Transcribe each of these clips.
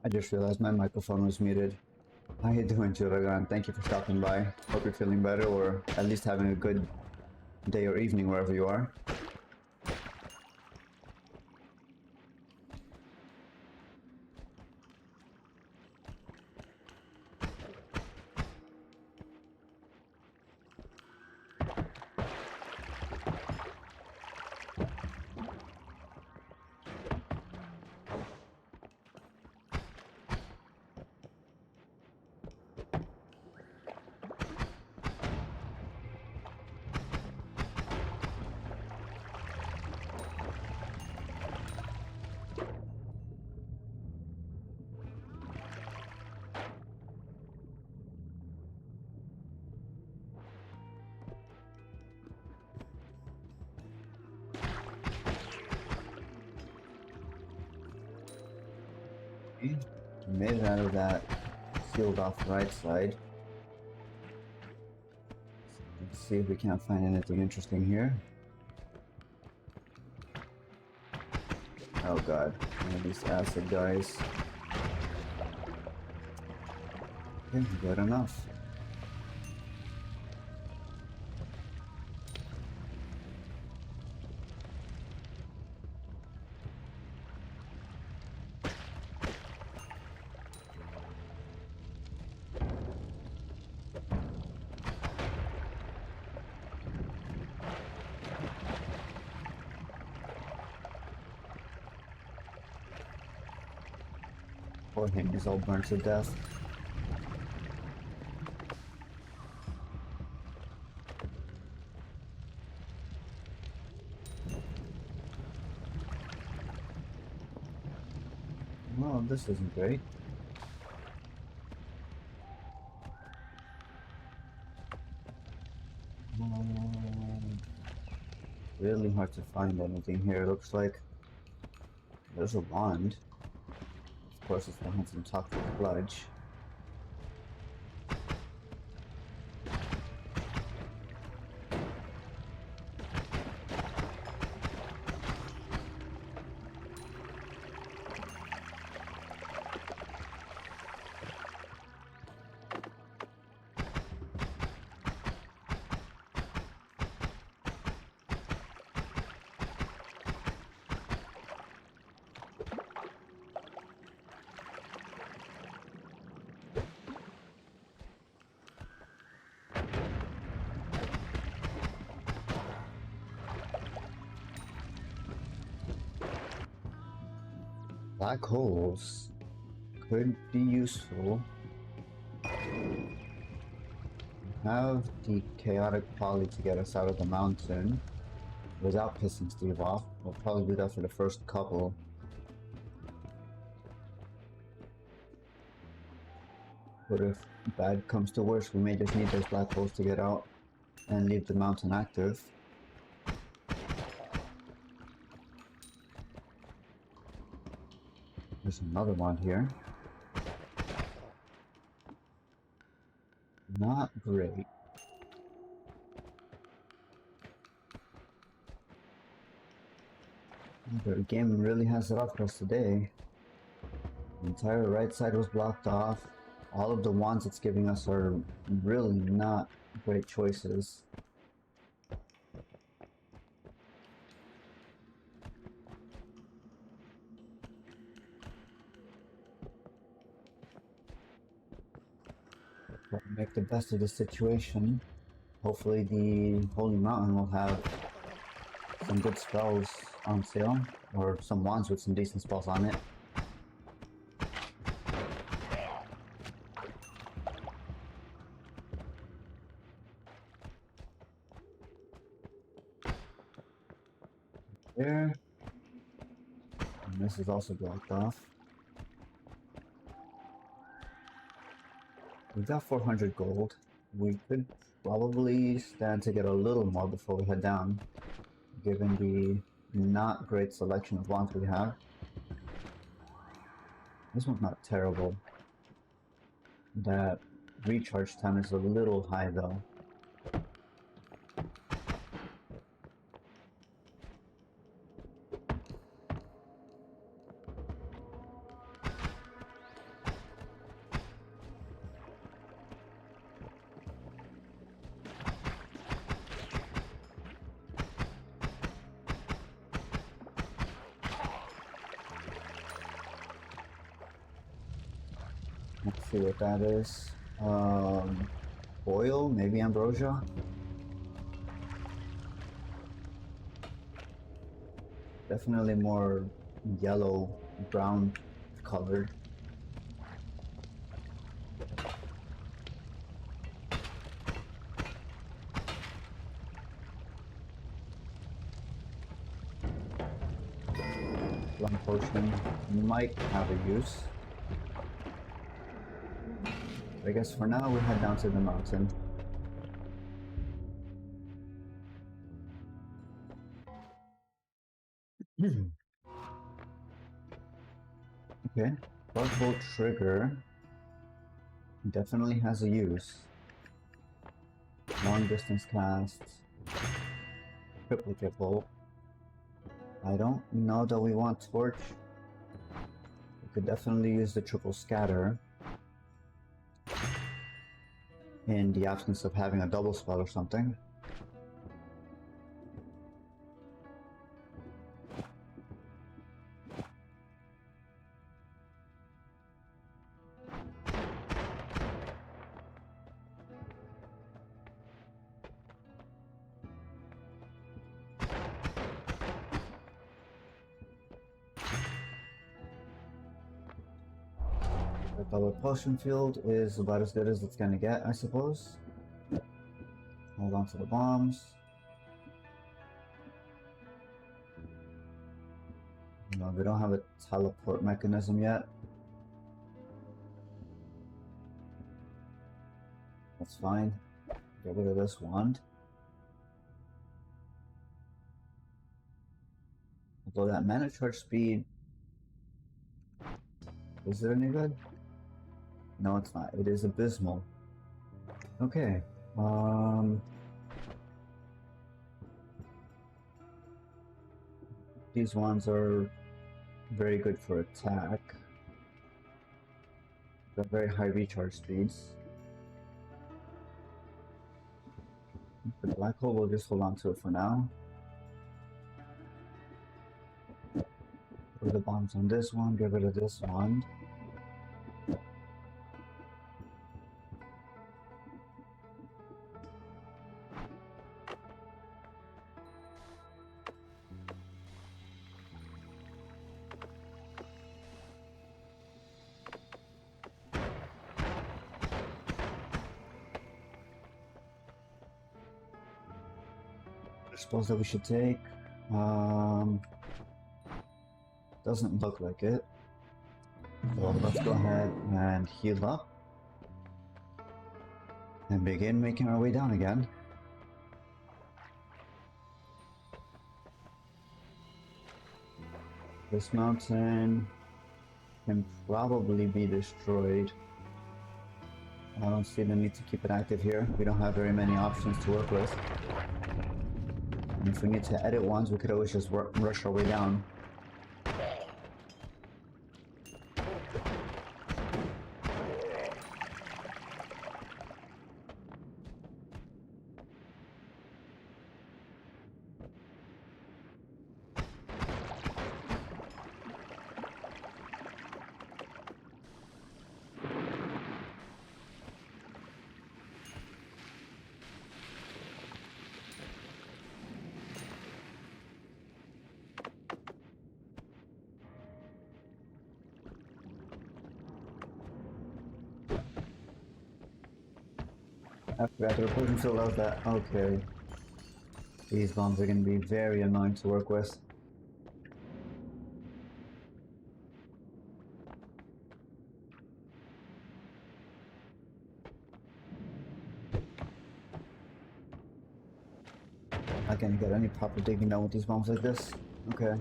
I just realized my microphone was muted. How you doing, Juragan? Thank you for stopping by. Hope you're feeling better, or at least having a good day or evening wherever you are. Made it out of that sealed off right side. Let's see if we can't find anything interesting here. Oh god, one of these acid guys. Okay, good enough. Poor him, he's all burnt to death. Well, this isn't great. Really hard to find anything here. Looks like there's a wand. Of course, it's the handsome toxic sludge. Black holes could be useful. Have the chaotic poly to get us out of the mountain without pissing Steve off. We'll probably do that for the first couple. But if bad comes to worse, we may just need those black holes to get out and leave the mountain active. There's another one here. Not great. The game really has it up for us today. The entire right side was blocked off. All of the wands it's giving us are really not great choices. But make the best of the situation. Hopefully the Holy Mountain will have some good spells on sale, or some wands with some decent spells on it. There. And this is also blocked off. We've got 400 gold. We could probably stand to get a little more before we head down, given the not great selection of wands we have. This one's not terrible. That recharge time is a little high though. see what that is. Oil, maybe ambrosia. Definitely more yellow, brown colored. One potion might have a use. I guess for now we head down to the mountain. Okay, Buckbolt trigger definitely has a use. Long distance cast, triplicate bolt. I don't know that we want torch. We could definitely use the triple scatter in the absence of having a double spell or something. The double potion field is about as good as it's gonna get, I suppose. Hold on to the bombs. No, we don't have a teleport mechanism yet. That's fine. Get rid of this wand. Although that mana charge speed, is it any good? No, it's not. It is abysmal. Okay. These ones are very good for attack. They're very high recharge speeds. For the black hole, we'll just hold on to it for now. Put the bombs on this one, get rid of this one. Spells that we should take. Doesn't look like it. So let's go ahead and heal up and begin making our way down again. This mountain can probably be destroyed. I don't see the need to keep it active here. We don't have very many options to work with. And if we need to edit ones, we could always just rush our way down. After the potion field out that, okay. These bombs are going to be very annoying to work with. I can't get any proper digging down with these bombs like this. Okay.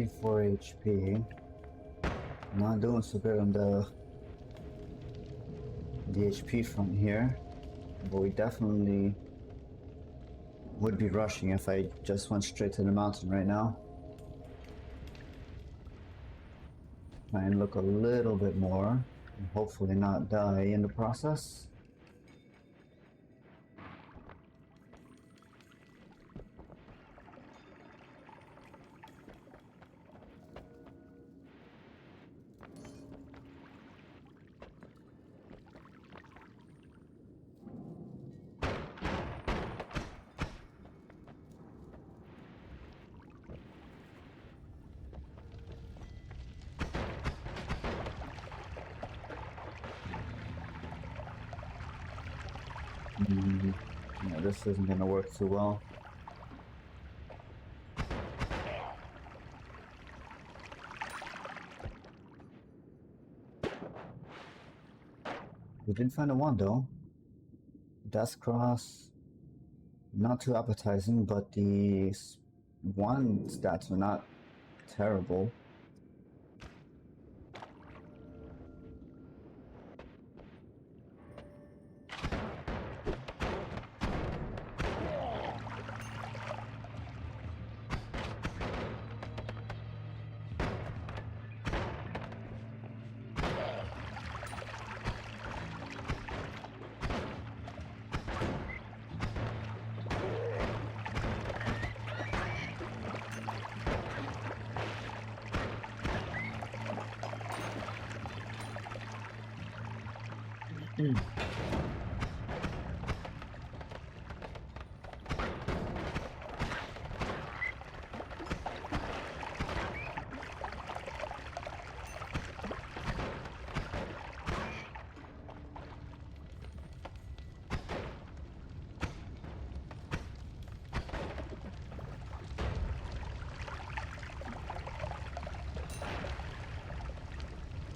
24 HP. Not doing so good on the HP front here, but we definitely would be rushing if I just went straight to the mountain right now. Try and look a little bit more, and hopefully not die in the process. Yeah, this isn't gonna work too well. We did find a one though. Death Cross, not too appetizing, but the one stats are not terrible.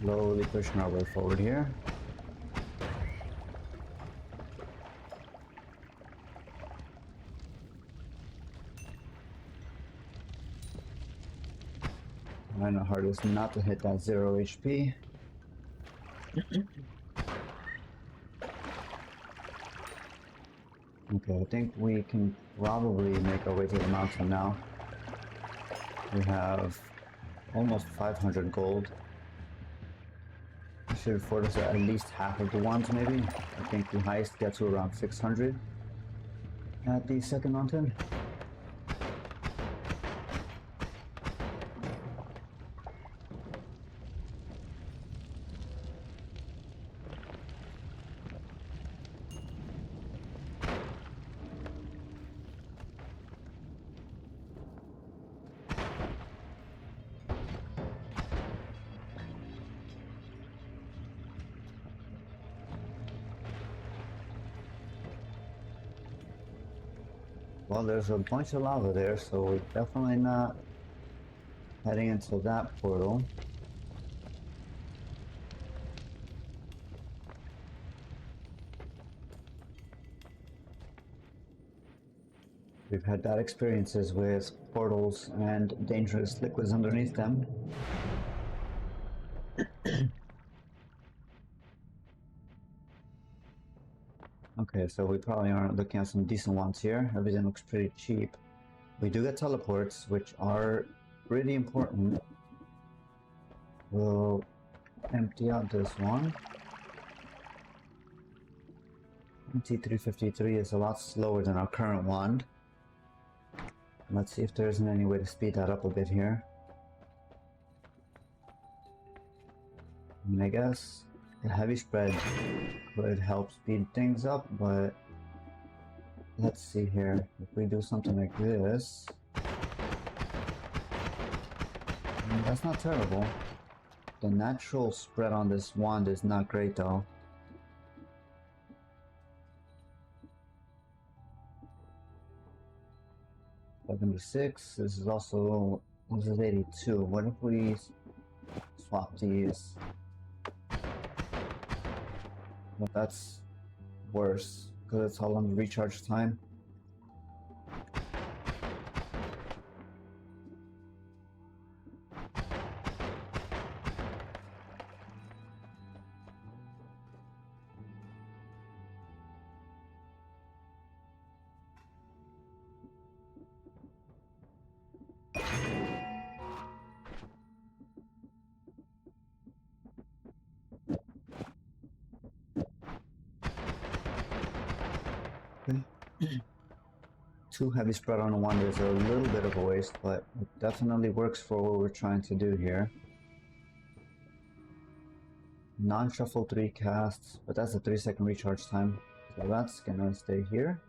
Slowly pushing our way forward here. Trying our hardest not to hit that 0 HP. Okay, I think we can probably make our way to the mountain now. We have almost 500 gold. We should afford us at least half of the ones, maybe. I think the highest gets to around 600 at the second mountain. Well, there's a bunch of lava there, so we're definitely not heading into that portal. We've had bad experiences with portals and dangerous liquids underneath them. Okay, so we probably aren't looking at some decent ones here. Everything looks pretty cheap. We do get teleports, which are pretty important. We'll empty out this one. MT353 is a lot slower than our current wand. Let's see if there isn't any way to speed that up a bit here. I mean, I guess the heavy spread could help speed things up, but let's see here. If we do something like this, that's not terrible. The natural spread on this wand is not great though. $76. This is 82. What if we swap these? Well, that's worse because it's all on the recharge time. Okay. Too heavy spread on one is a little bit of a waste, but it definitely works for what we're trying to do here. Non-shuffle 3 casts, but that's a 3-second recharge time. So that's gonna stay here.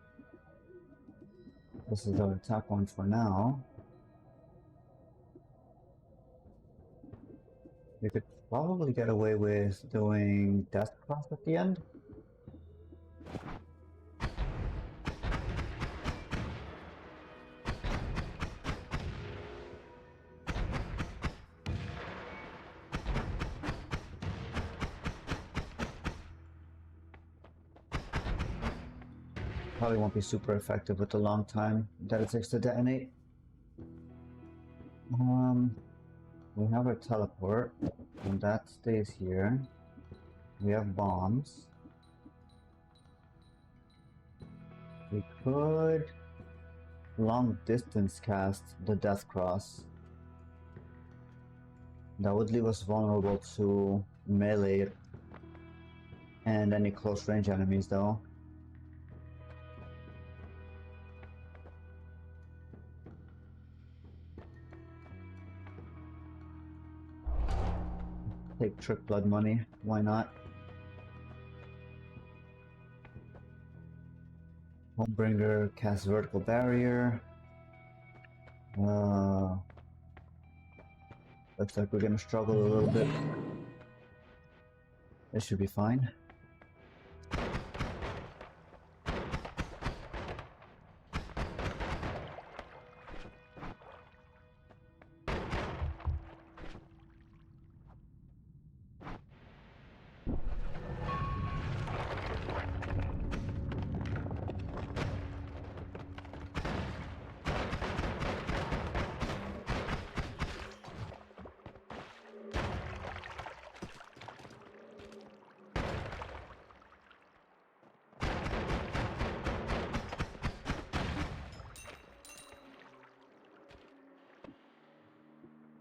This is our attack one for now. We could probably get away with doing Death Cross at the end. Probably won't be super effective with the long time that it takes to detonate. We have our teleport, and that stays here. We have bombs. We could long distance cast the Death Cross. That would leave us vulnerable to melee and any close range enemies though. Take Trick Blood money, why not? Homebringer casts Vertical Barrier. Looks like we're gonna struggle a little bit. This should be fine.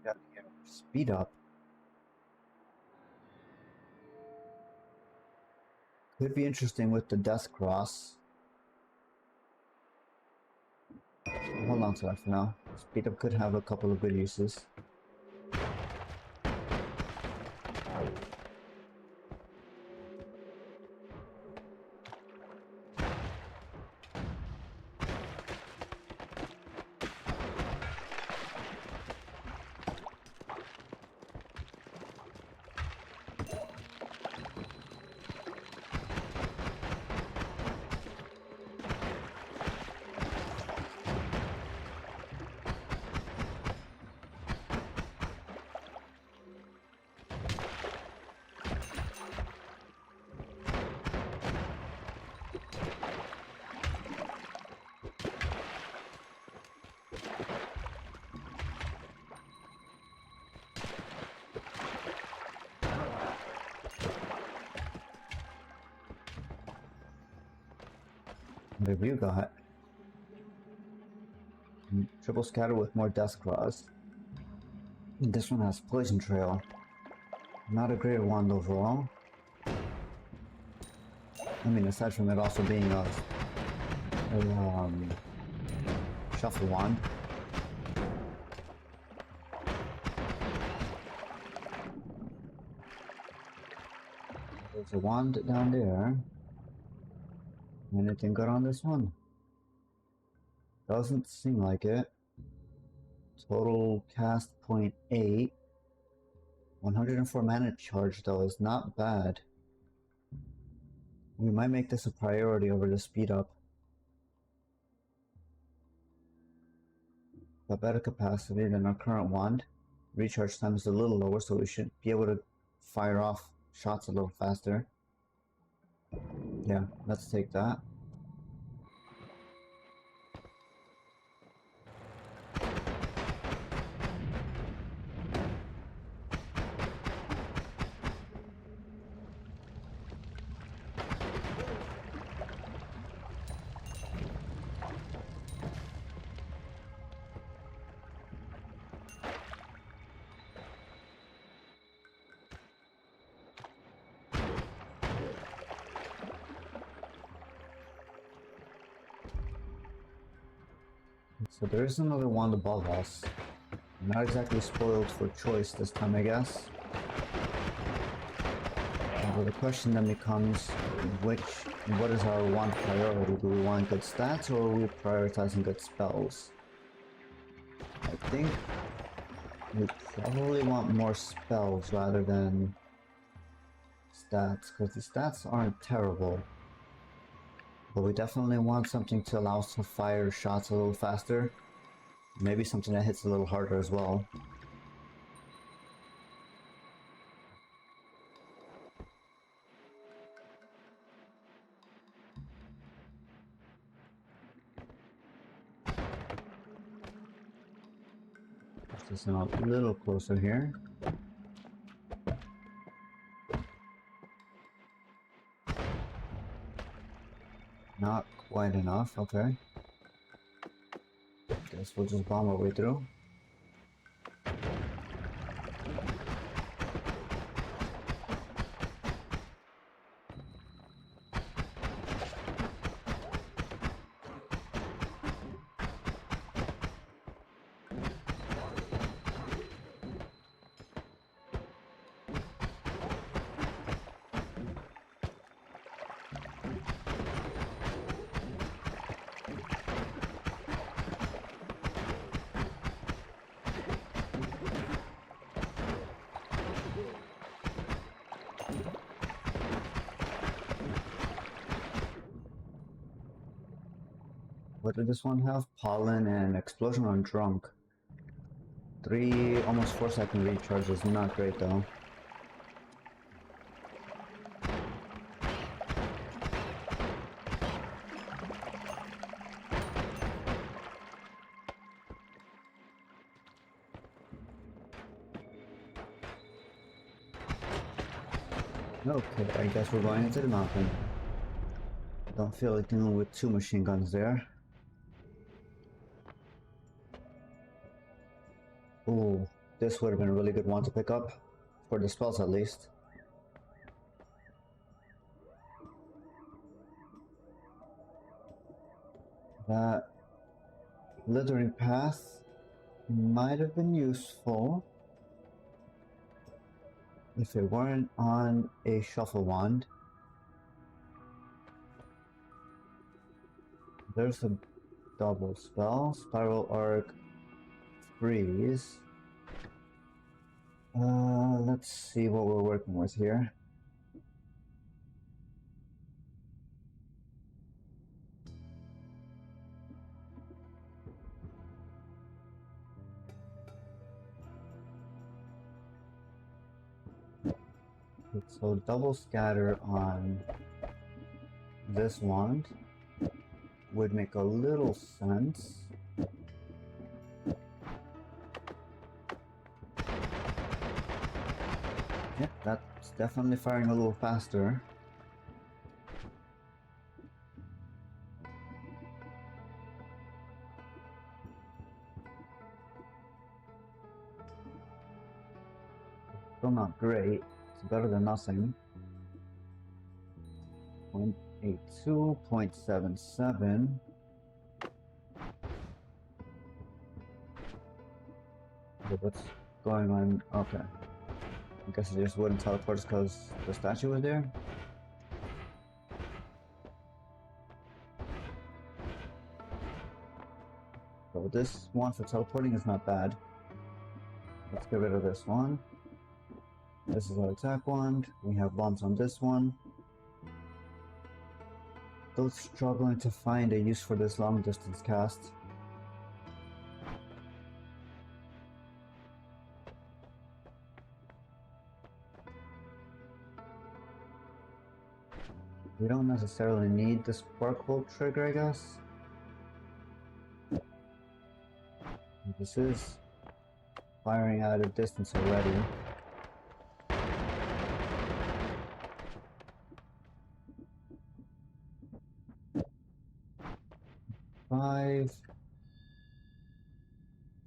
Got speed up. Could be interesting with the Death Cross. Hold on to that for now. Speed up could have a couple of good uses. What have you got? Triple Scatter with more Death Claws. This one has Poison Trail. Not a great wand overall. I mean, aside from it also being a shuffle wand. There's a wand down there. Anything good on this one? Doesn't seem like it. Total cast 0.8. 104 mana charge though is not bad. We might make this a priority over the speed up. Got better capacity than our current wand. Recharge time is a little lower, so we should be able to fire off shots a little faster. Yeah, let's take that. So there is another wand above us. Not exactly spoiled for choice this time, I guess. But the question then becomes, what is our wand priority? Do we want good stats or are we prioritizing good spells? I think we probably want more spells rather than stats, because the stats aren't terrible. But we definitely want something to allow us to fire shots a little faster. Maybe something that hits a little harder as well. Push this in a little closer here. Not quite enough, okay. Guess we'll just bomb our way through. What did this one have? Pollen and explosion on drunk. 3, almost 4-second recharge is not great though. Okay, I guess we're going into the mountain. Don't feel like dealing with 2 machine guns there. Ooh, this would have been a really good one to pick up. For the spells at least. That Slithering path might have been useful if it weren't on a shuffle wand. There's a double spell, spiral arc, freeze. Let's see what we're working with here. So double scatter on this wand would make a little sense. Yeah, that's definitely firing a little faster. Still not great. It's better than nothing. 0.82, 0.77. Okay, what's going on? Okay. I guess it just wouldn't teleport because the statue was there. So this one for teleporting is not bad. Let's get rid of this one. This is our attack wand. We have bombs on this one. Still struggling to find a use for this long distance cast. We don't necessarily need the spark bolt trigger, I guess. This is firing out of distance already.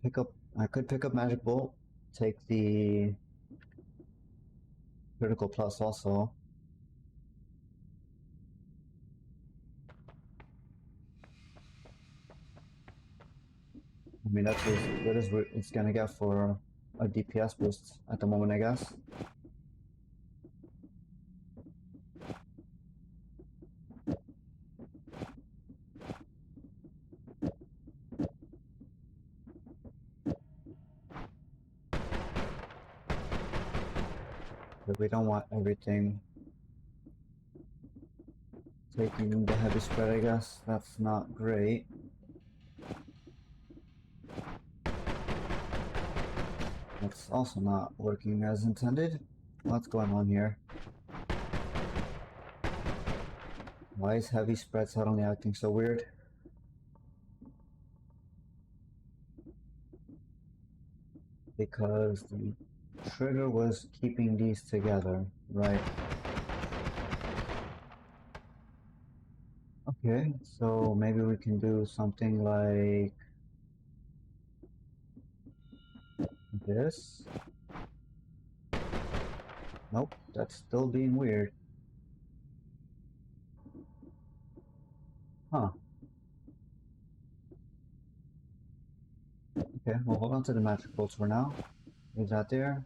Pick up. I could pick up magic bolt. Take the critical plus also. I mean, that's as good as it's gonna get for a DPS boost at the moment, I guess. But we don't want everything taking the heavy spread, I guess. That's not great. That's also not working as intended. What's going on here? Why is heavy spread suddenly acting so weird? Because the trigger was keeping these together, right? Okay, so maybe we can do something like this. Nope, that's still being weird. Huh. Okay, we'll hold on to the magic bolts for now. Leave that there.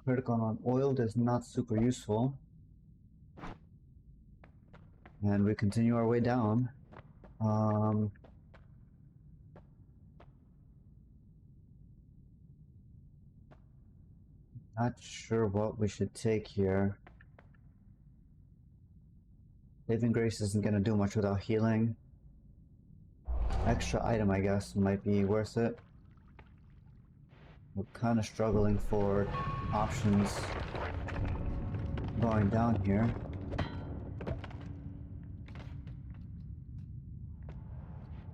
Critical on oiled is not super useful. And we continue our way down. Not sure what we should take here. Saving Grace isn't gonna do much without healing. Extra item, I guess, might be worth it. We're kind of struggling for options going down here.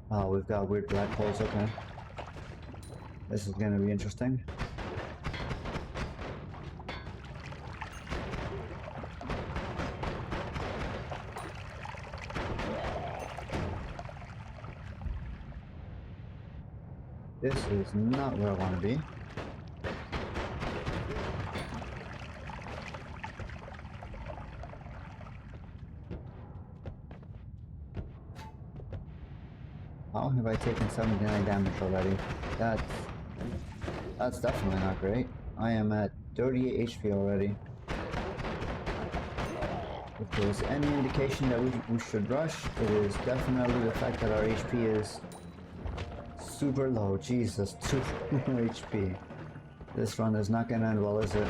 Oh, we've got weird black holes, okay. This is gonna be interesting. This is not where I want to be. How have I taken 79 damage already? That's definitely not great. I am at 38 HP already. If there's any indication that we should rush, it is definitely the fact that our HP is super low. Jesus, 2 HP. This run is not gonna end well, is it?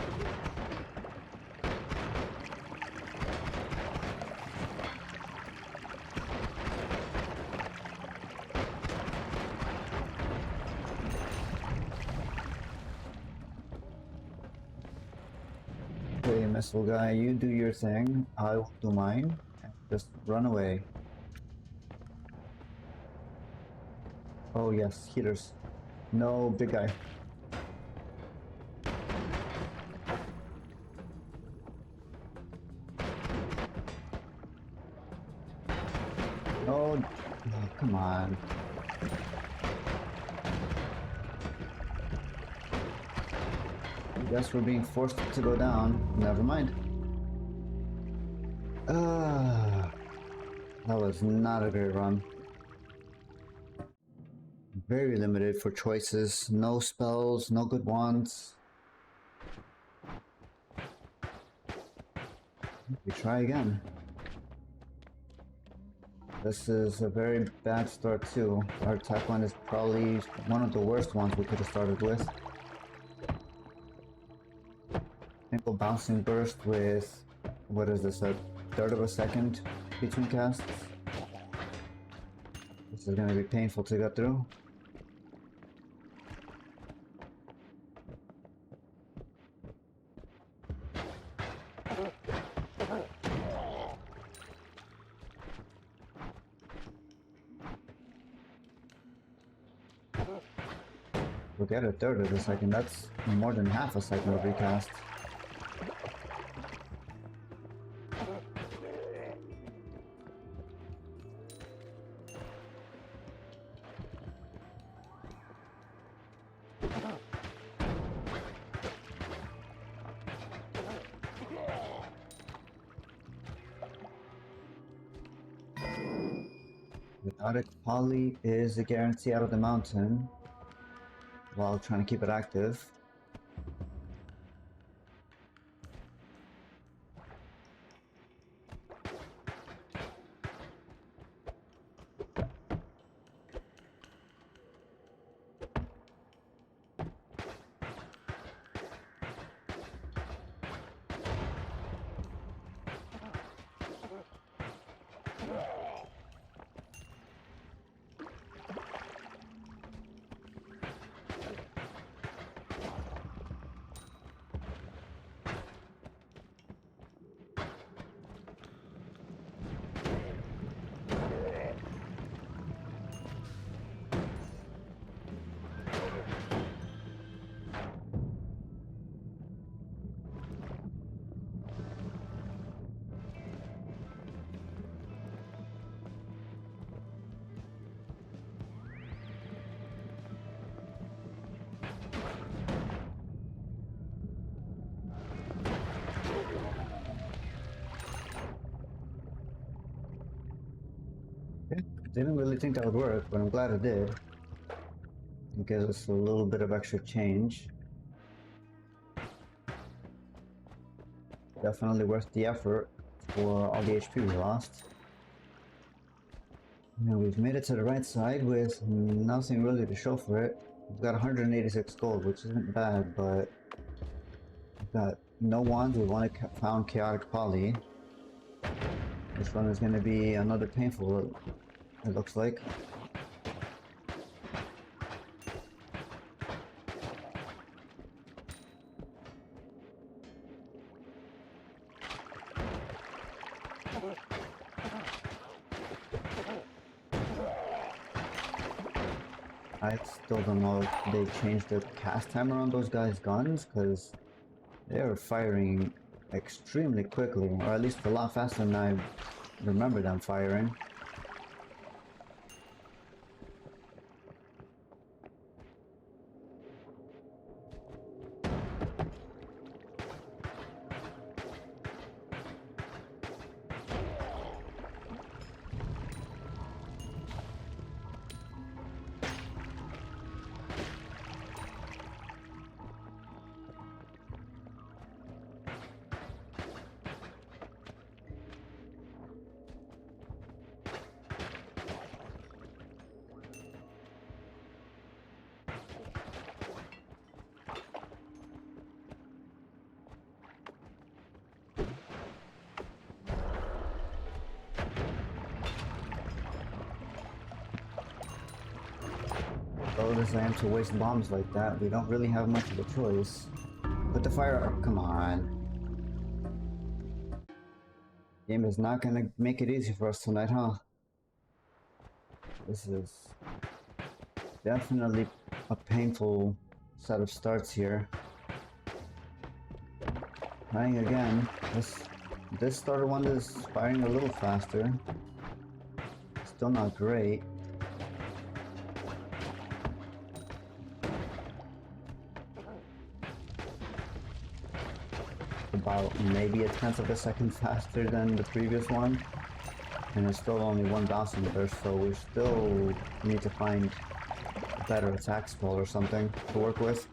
Okay, missile guy, you do your thing. I'll do mine. And just run away. Oh yes, heaters. No, big guy. No, oh, come on. I guess we're being forced to go down. Never mind. That was not a great run. Very limited for choices. No spells, no good ones. We try again. This is a very bad start too. Our attack line is probably one of the worst ones we could have started with. Simple bouncing burst with, what is this, a third of a second between casts? This is gonna be painful to get through. We'll get a third of a second, that's more than half a second of recast. Exotic Poly is a guarantee out of the mountain. while trying to keep it active. Didn't really think that would work, but I'm glad it did. It gives us a little bit of extra change. Definitely worth the effort for all the HP we lost. Now we've made it to the right side with nothing really to show for it. We've got 186 gold, which isn't bad, but we've got no wands. We've only found chaotic poly. This one is going to be another painful, it looks like. I still don't know if they changed the cast timer on those guys' guns, because they are firing extremely quickly, or at least a lot faster than I remember them firing. Bold as I am to waste bombs like that, we don't really have much of a choice. Put the fire up, come on. Game is not gonna make it easy for us tonight, huh? This is definitely a painful set of starts here. Trying again. This starter one is firing a little faster. Still not great. About maybe a tenth of a second faster than the previous one. And there's still only one bounce in there, so we still need to find a better attack spell or something to work with.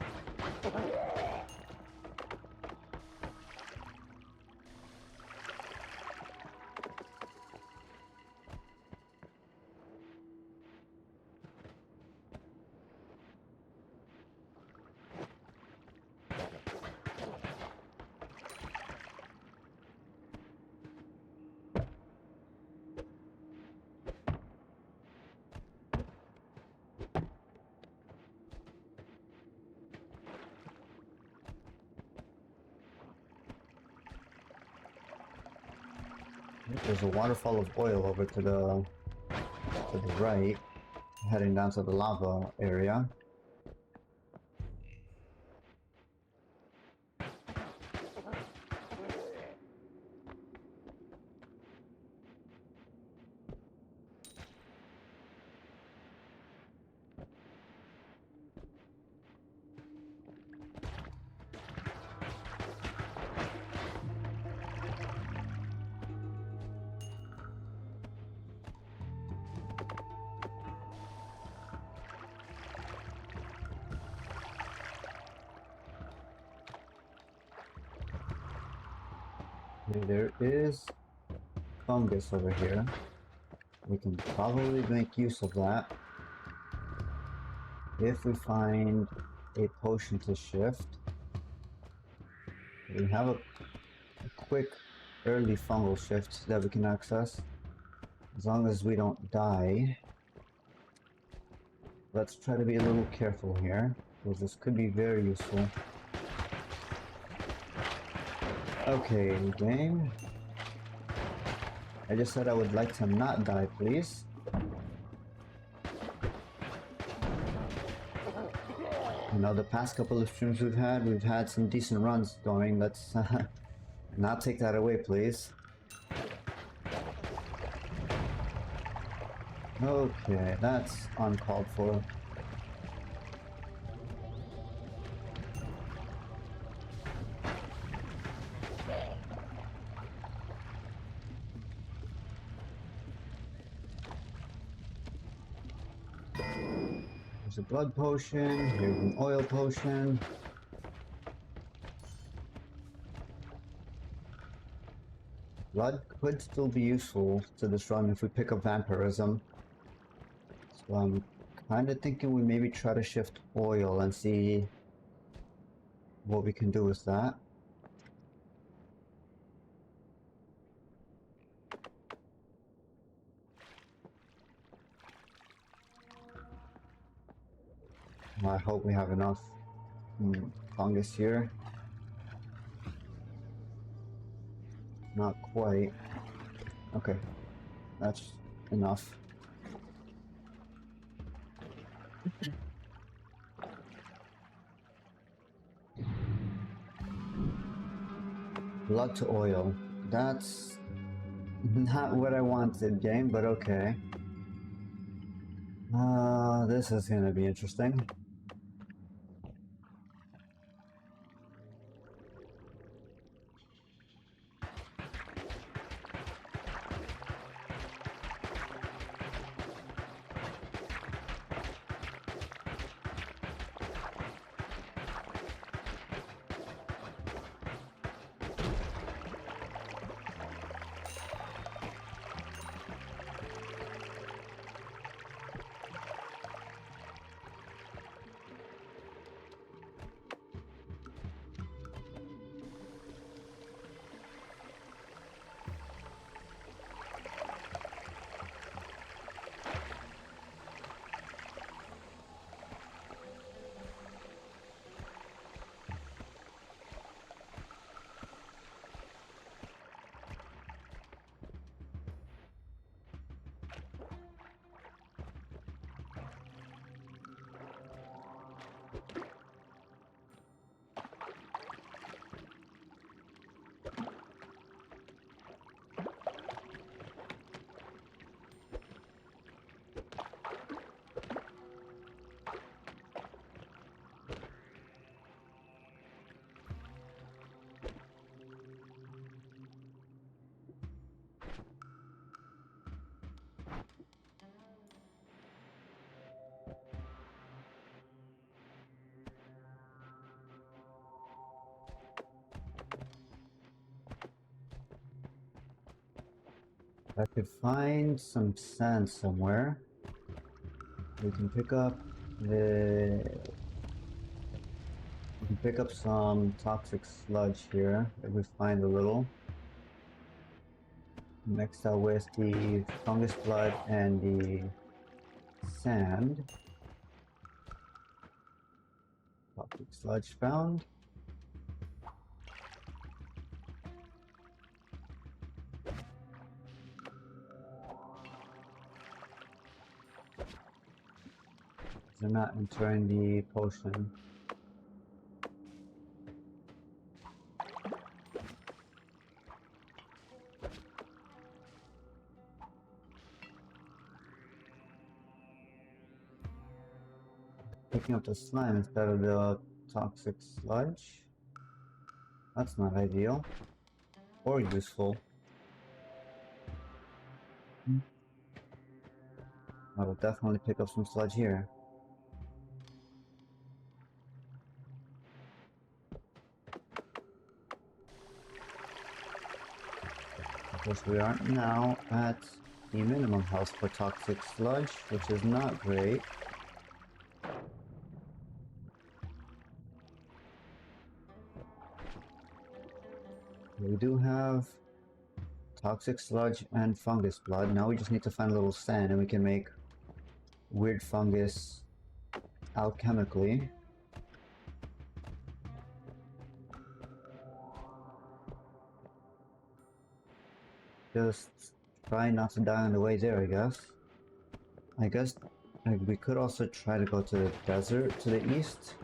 There's a waterfall of oil over to the right, heading down to the lava area. Okay, there is fungus over here. We can probably make use of that if we find a potion to shift. We have a quick early fungal shift that we can access as long as we don't die. Let's try to be a little careful here because this could be very useful. Okay, game. I just said I would like to not die, please. You know, the past couple of streams we've had some decent runs going. Let's not take that away, please. Okay, that's uncalled for. There's a blood potion, here's an oil potion. Blood could still be useful to this run if we pick up vampirism. So I'm kind of thinking we maybe try to shift oil and see what we can do with that. I hope we have enough fungus here. Not quite. Okay, that's enough. Blood to oil. That's not what I wanted, game, but okay. This is gonna be interesting. I could find some sand somewhere. We can pick up the... We can pick up some toxic sludge here if we find a little. Mix that with the fungus blood and the sand. Toxic sludge found. They're not entering the potion. Picking up the slime instead of the toxic sludge. That's not ideal. Or useful. I will definitely pick up some sludge here. course, we are now at the minimum health for toxic sludge, which is not great. We do have toxic sludge and fungus blood. Now we just need to find a little sand and we can make weird fungus alchemically. Just try not to die on the way there, I guess. We could also try to go to the desert to the east.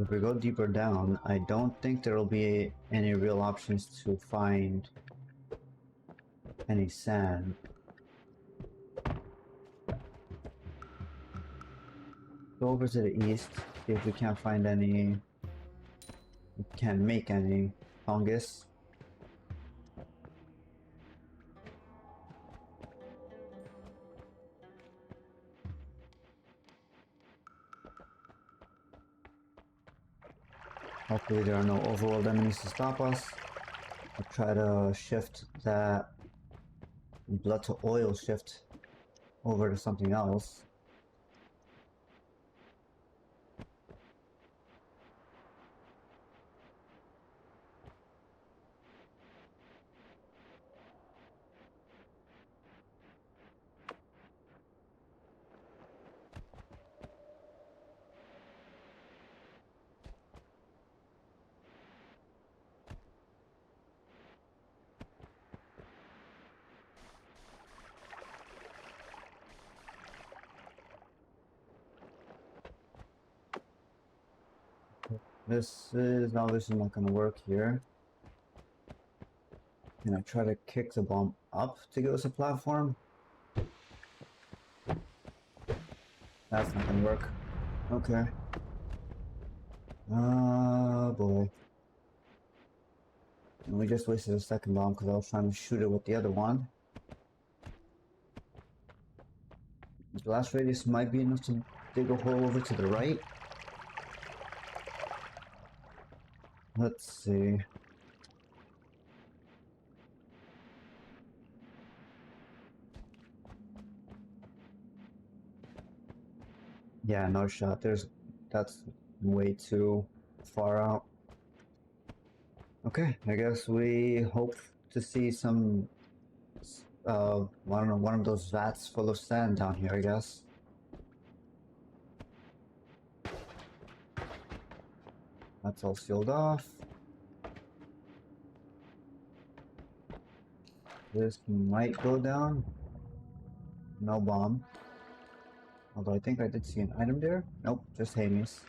If we go deeper down, I don't think there will be any real options to find any sand. Go over to the east, see if we can't find any... We can't make any fungus. Hopefully there are no overworld enemies to stop us. I'll try to shift that blood to oil shift over to something else. This is obviously not going to work here. Can I try to kick the bomb up to give us a platform? That's not going to work. Okay. Boy. And we just wasted a second bomb because I was trying to shoot it with the other one. The blast radius might be enough to dig a hole over to the right. Let's see. Yeah, no shot. That's way too far out. Okay, I guess we hope to see some one of those vats full of sand down here, I guess. That's all sealed off. This might go down. No bomb. Although I think I did see an item there. Nope, just Hamies.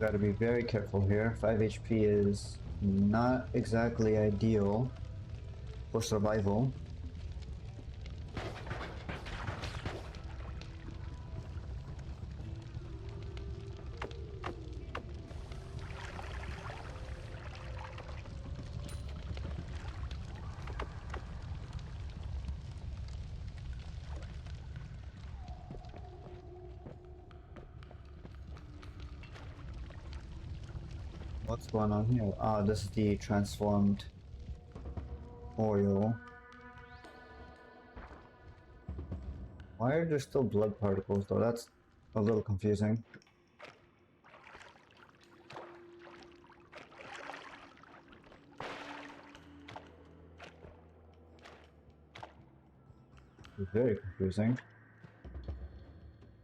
Gotta be very careful here. 5 HP is not exactly ideal for survival. What's going on here? Ah, this is the transformed oil. Why are there still blood particles though? That's a little confusing. It's very confusing.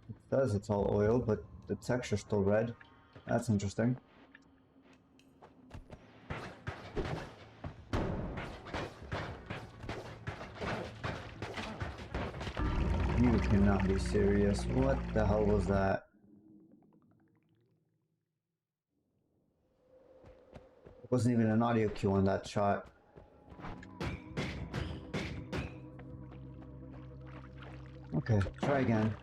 It says it's all oil, but the texture's still red. That's interesting. You cannot be serious. What the hell was that? It wasn't even an audio cue on that shot. Okay, try again.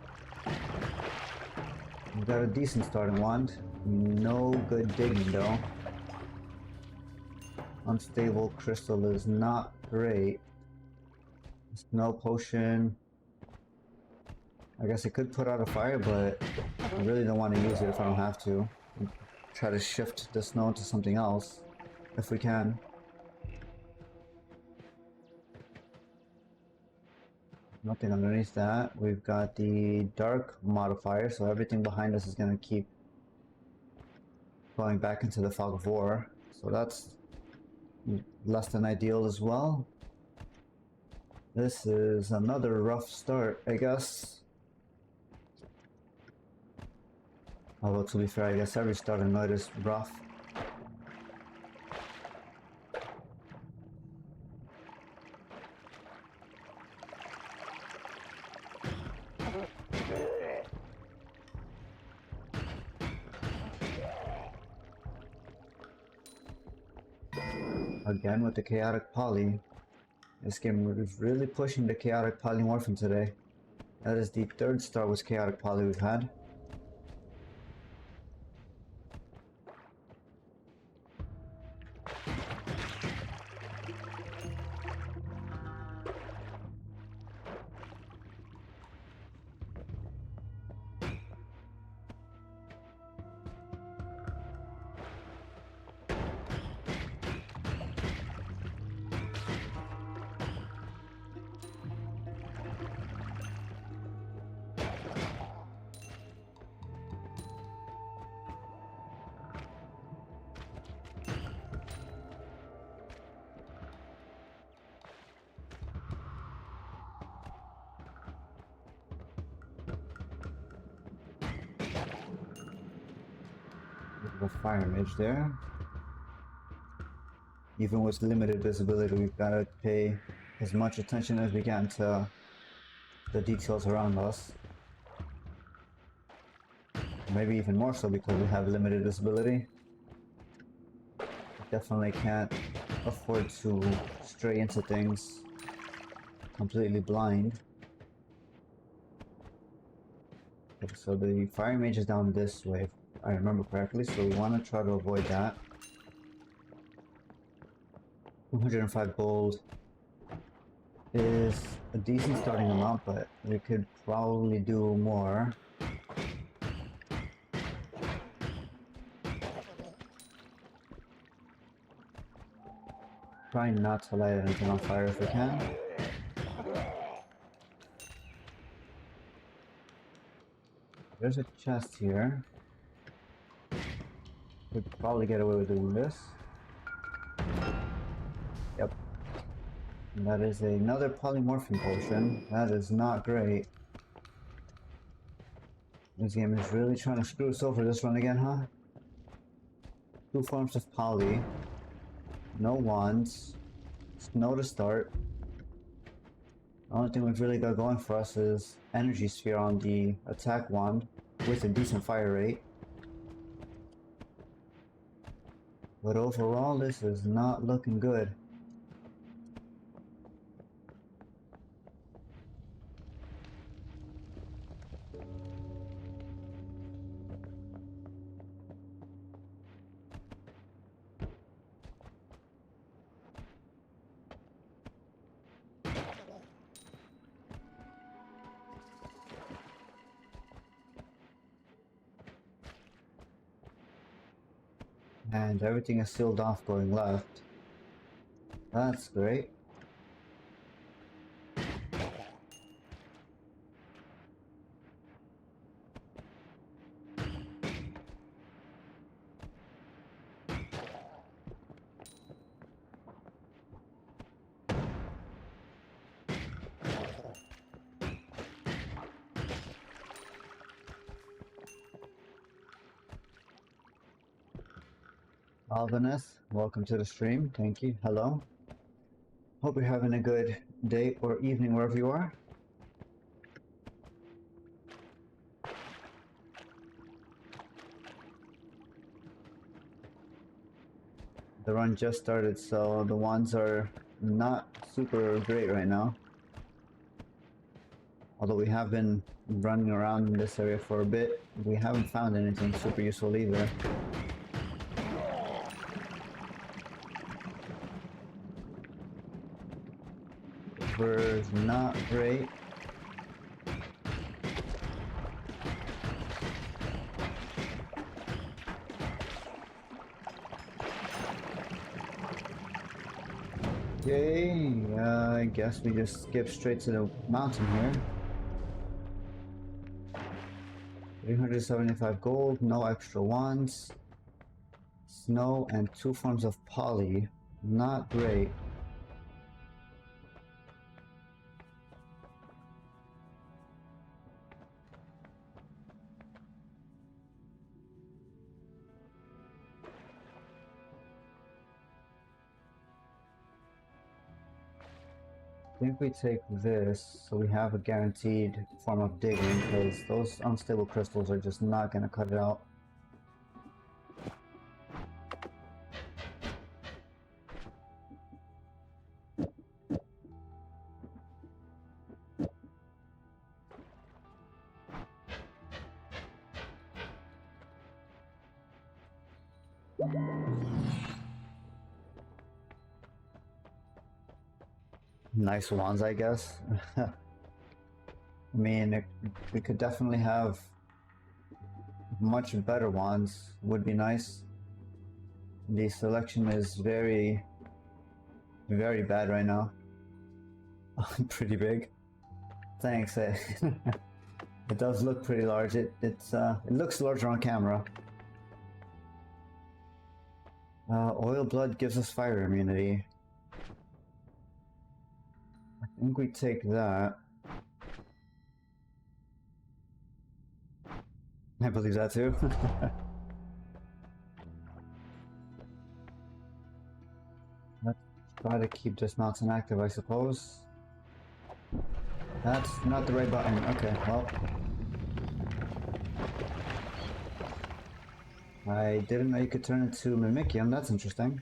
We got a decent starting wand. No good digging though. Unstable crystal is not great. Snow potion. I guess it could put out a fire, but I really don't want to use it if I don't have to. Try to shift the snow to something else, if we can. Nothing underneath that. We've got the dark modifier, so everything behind us is going to keep going back into the fog of war. So that's less than ideal as well. This is another rough start, I guess. Although to be fair, I guess every start in Noita'd is rough. Again with the chaotic poly. This game is really pushing the chaotic polymorphin today. That is the third star with chaotic poly we've had. The fire mage there. Even with limited visibility, we've got to pay as much attention as we can to the details around us. Maybe even more so because we have limited visibility. Definitely can't afford to stray into things completely blind. Okay, so the fire mage is down this way, if I remember correctly, so we want to try to avoid that. 205 gold is a decent starting amount, but we could probably do more. Try not to light anything on fire if we can. There's a chest here. Could probably get away with doing this. Yep. And that is another polymorphin potion. That is not great. This game is really trying to screw us over this run again, huh? 2 forms of poly. No wands. Snow to start. The only thing we've really got going for us is energy sphere on the attack wand with a decent fire rate. But overall, this is not looking good. And everything is sealed off going left. That's great. Alvinus, welcome to the stream. Thank you. Hello. Hope you're having a good day or evening wherever you are. The run just started, so the ones are not super great right now. Although we have been running around in this area for a bit, we haven't found anything super useful either. We're not great. Okay, I guess we just skip straight to the mountain here. 375 gold, no extra ones. Snow and 2 forms of poly. Not great. I think we take this so we have a guaranteed form of digging, because those unstable crystals are just not going to cut it out. Nice ones, I guess. I mean, we could definitely have much better ones. Would be nice. The selection is very, very bad right now. Pretty big. Thanks. It does look pretty large. It looks larger on camera. Oil blood gives us fire immunity. I think we take that. I believe that too. Let's try to keep this mountain active, I suppose. That's not the right button. Okay, well. I didn't know you could turn into Mimicium. That's interesting.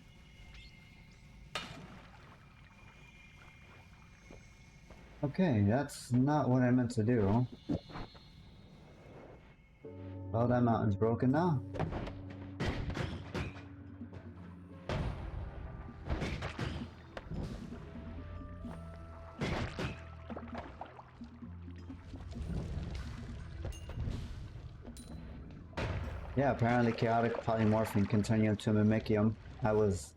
Okay, that's not what I meant to do. Well, that mountain's broken now. Yeah, apparently chaotic polymorphing can turn you into a Mimicium. I was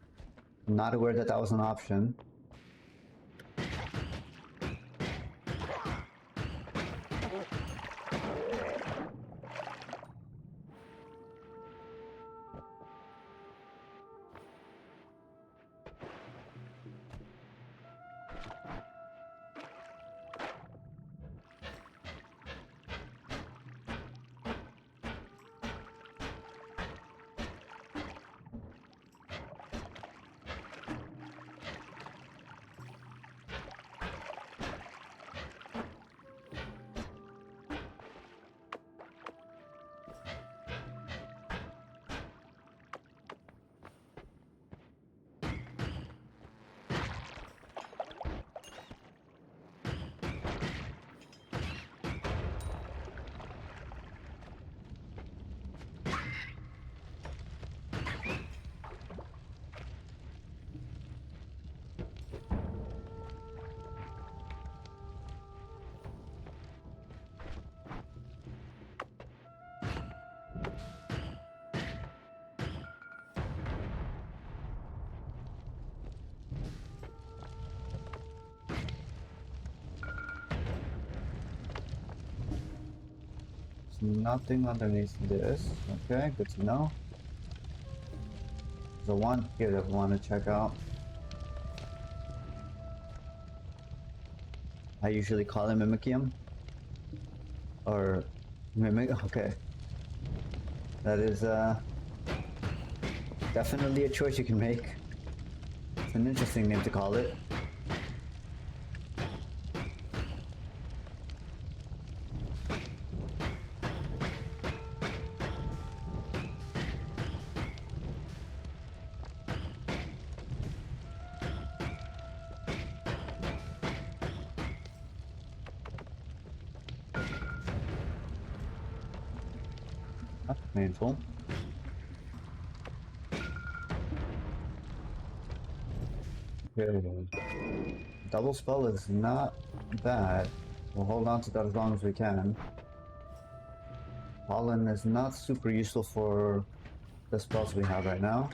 not aware that that was an option. Nothing underneath this. Okay, good to know. There's one here that we want to check out. I usually call him Mimicium. Or Mimic. Okay. That Definitely a choice you can make. It's an interesting name to call it. That's painful. Okay. Double spell is not bad. We'll hold on to that as long as we can. Pollen is not super useful for the spells we have right now.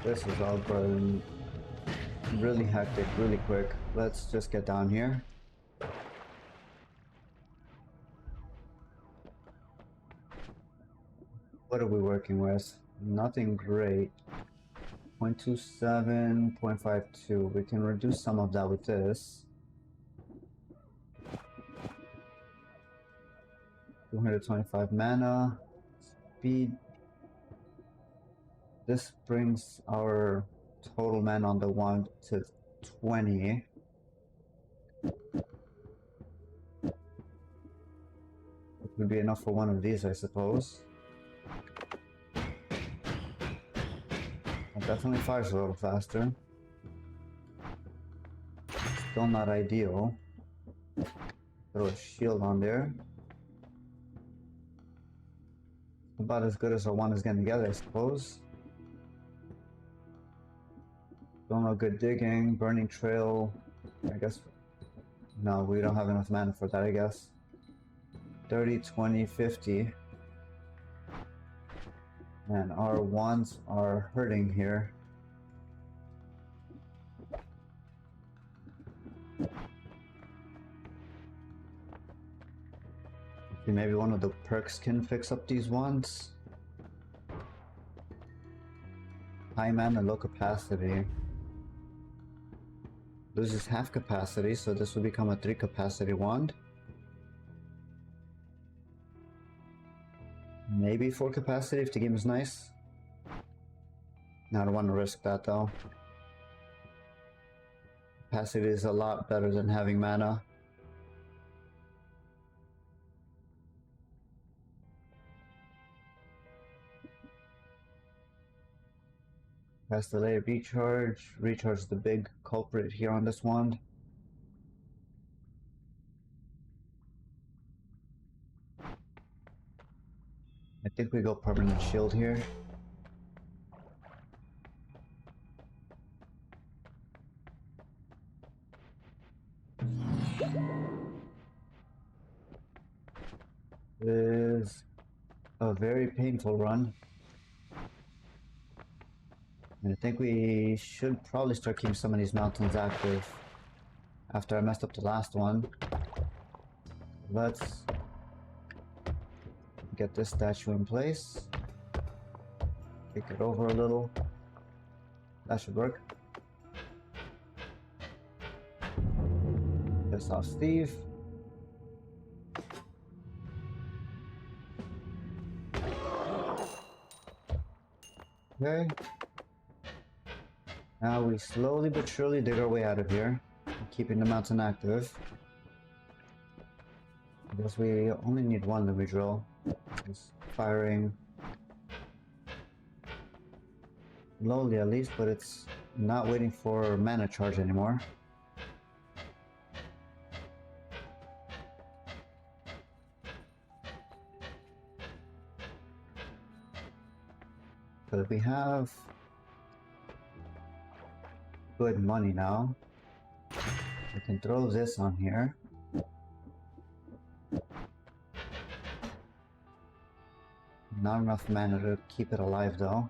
This is all going really hectic, really quick. Let's just get down here. What are we working with? Nothing great. 0.27, 0.52. We can reduce some of that with this. 225 mana. Speed. This brings our total mana on the wand to 20. It would be enough for one of these, I suppose. It definitely fires a little faster. Still not ideal. Throw a shield on there. About as good as our wand is getting together, I suppose. Still no good digging, burning trail. I guess. No, we don't have enough mana for that, I guess. 30, 20, 50. And our wands are hurting here. Maybe one of the perks can fix up these wands. High mana, low capacity. Loses half capacity, so this will become a 3 capacity wand. Maybe 4 capacity if the game is nice. I don't want to risk that though. Capacity is a lot better than having mana. Cast delay, recharge. Recharge the big culprit here on this wand. I think we go permanent shield here. This is a very painful run. And I think we should probably start keeping some of these mountains active after I messed up the last one. Let's get this statue in place. Kick it over a little. That should work. Piss off Steve. Okay. Now we slowly but surely dig our way out of here, keeping the mountain active. I guess we only need one that we drill. It's firing slowly at least, but it's not waiting for mana charge anymore. But we have good money now. We can throw this on here. Not enough mana to keep it alive though.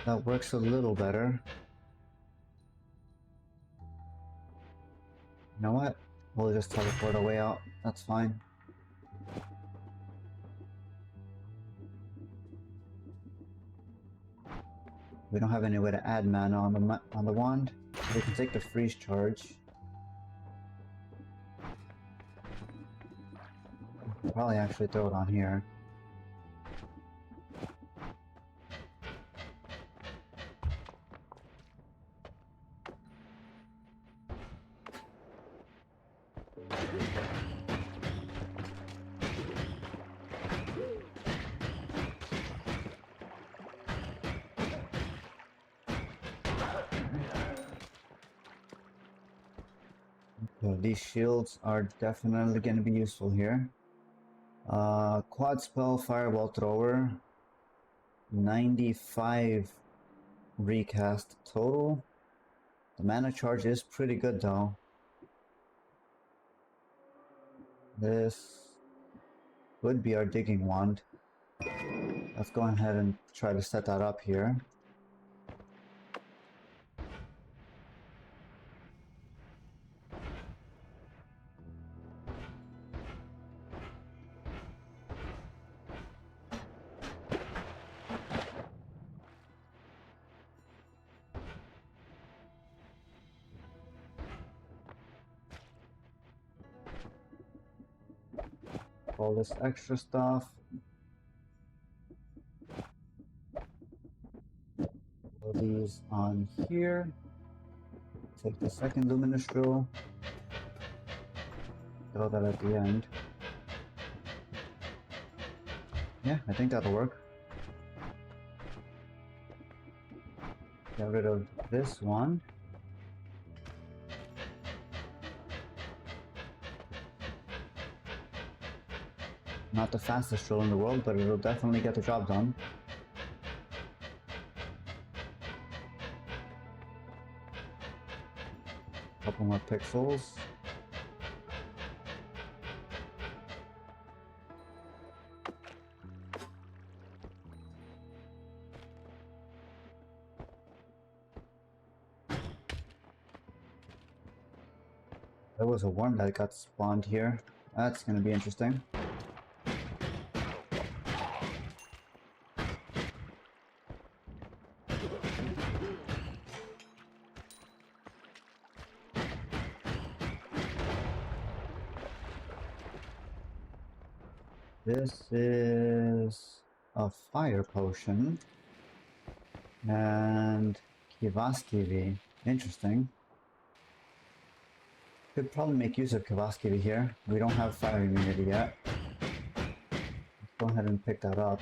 That works a little better. You know what? We'll just teleport our way out. That's fine. We don't have any way to add mana on the wand. We can take the freeze charge. We'll probably actually throw it on here. So these shields are definitely going to be useful here. Quad spell, fireball thrower, 95 recast total. The mana charge is pretty good though. This would be our digging wand. Let's go ahead and try to set that up here. All this extra stuff. Put these on here. Take the second luminous drill. Throw that at the end. Yeah, I think that'll work. Get rid of this one. Not the fastest drill in the world, but it'll definitely get the job done. Couple more pixels. There was a worm that got spawned here. That's gonna be interesting. This is a fire potion and Kivaskivi. Interesting. Could probably make use of Kivaskivi here. We don't have fire immunity yet. Let's go ahead and pick that up.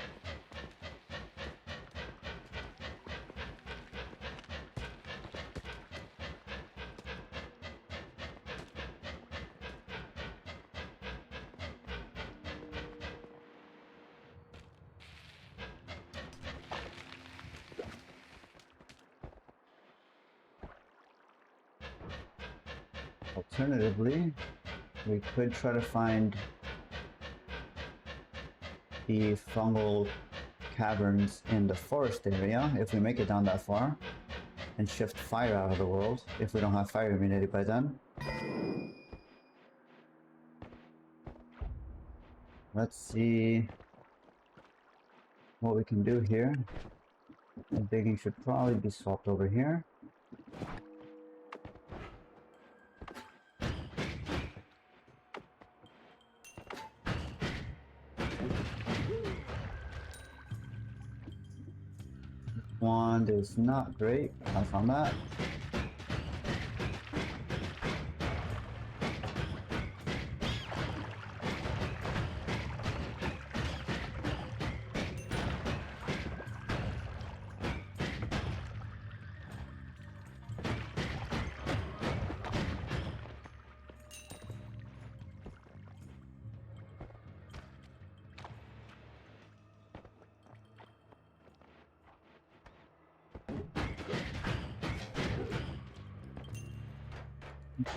Alternatively, we could try to find the fungal caverns in the forest area if we make it down that far, and shift fire out of the world if we don't have fire immunity by then. Let's see what we can do here. The digging should probably be swapped over here. Wand is not great. I found that.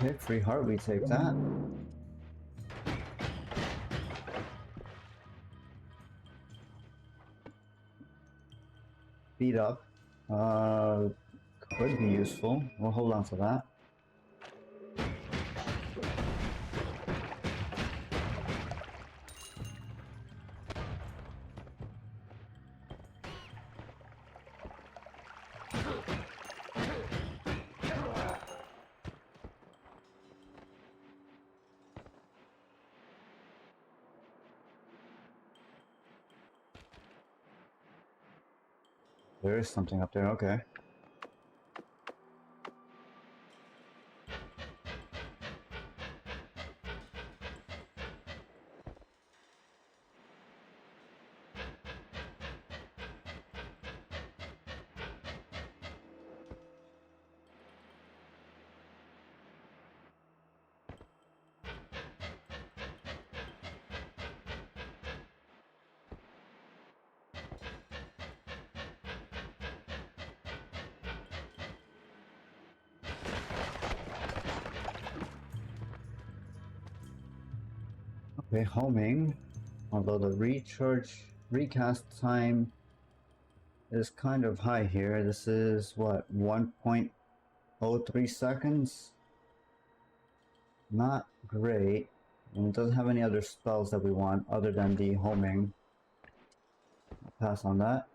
Okay, free heart, we take that. Beat up. Could be useful. We'll hold on to that. There is something up there, okay. Okay, homing. Although the recast time is kind of high here. This is what, 1.03 seconds? Not great. And it doesn't have any other spells that we want other than the homing. I'll pass on that.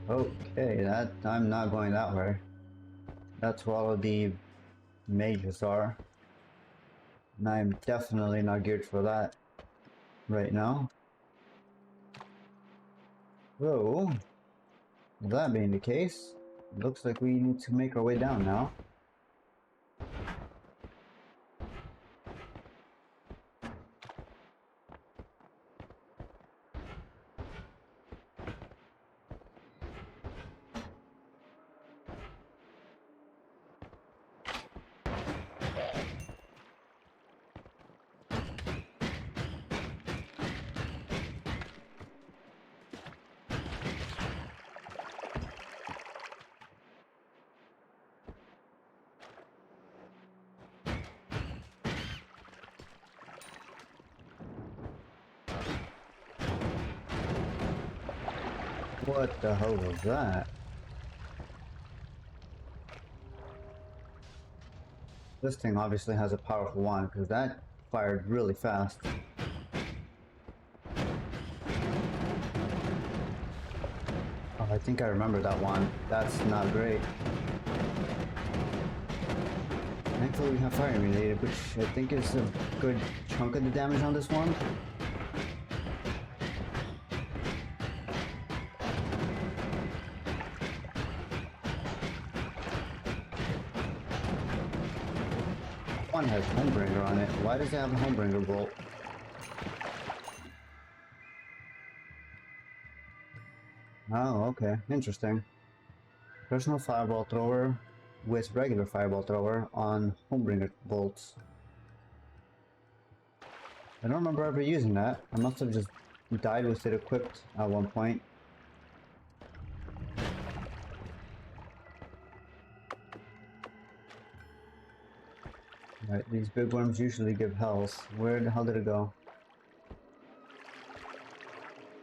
Okay, I'm not going that way. That's where all of the mages are. And I'm definitely not geared for that right now. So, that being the case, looks like we need to make our way down now. What the hell was that? This thing obviously has a powerful wand because that fired really fast. Oh, I think I remember that one. That's not great. Thankfully we have fire related, which I think is a good chunk of the damage on this one. One has Homebringer on it. Why does it have a Homebringer bolt? Oh, okay. Interesting. Personal fireball thrower with regular fireball thrower on Homebringer bolts. I don't remember ever using that. I must have just died with it equipped at one point. Right, these big worms usually give health. Where the hell did it go?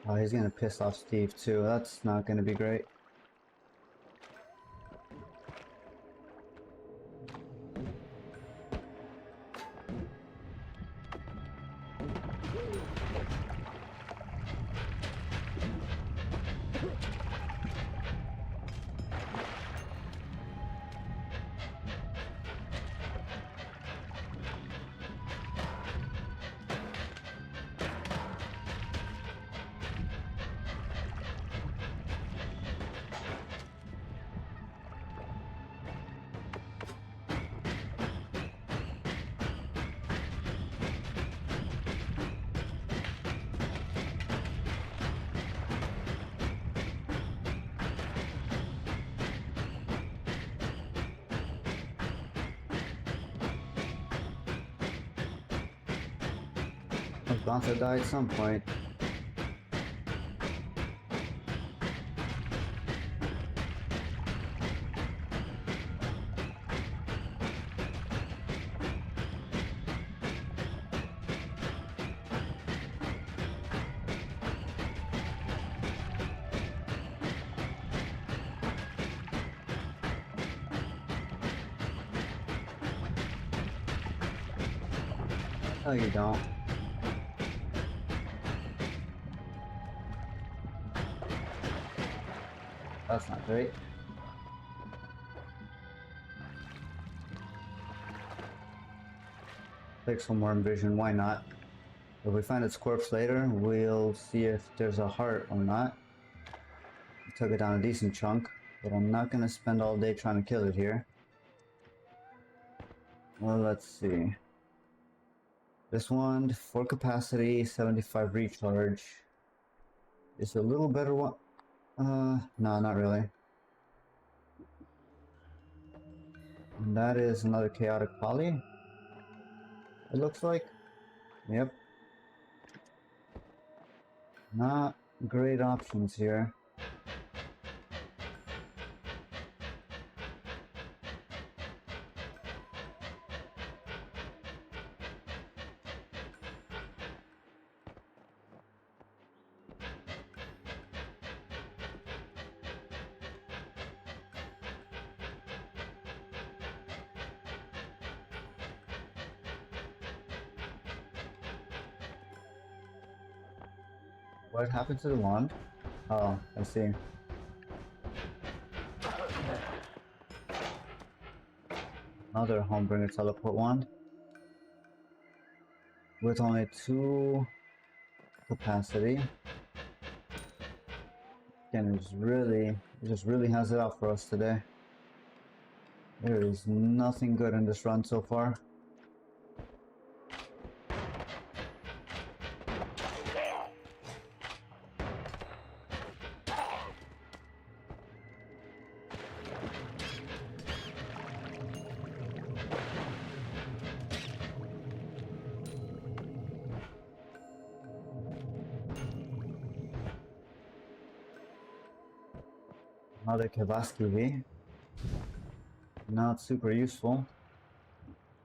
Oh, he's gonna piss off Steve too. That's not gonna be great. I was bound to die at some point. No, you don't. That's not great. Take some more envision, why not? If we find its corpse later, we'll see if there's a heart or not. I took it down a decent chunk, but I'm not gonna spend all day trying to kill it here. Well, let's see. This one, 4 capacity, 75 recharge. It's a little better one. No, not really. And that is another chaotic poly. It looks like. Yep. Not great options here. What happened to the wand? Oh, I see. Another Homebringer teleport wand. With only 2 capacity. Again, it just really has it out for us today. There is nothing good in this run so far. Another Kavaski V. Not super useful.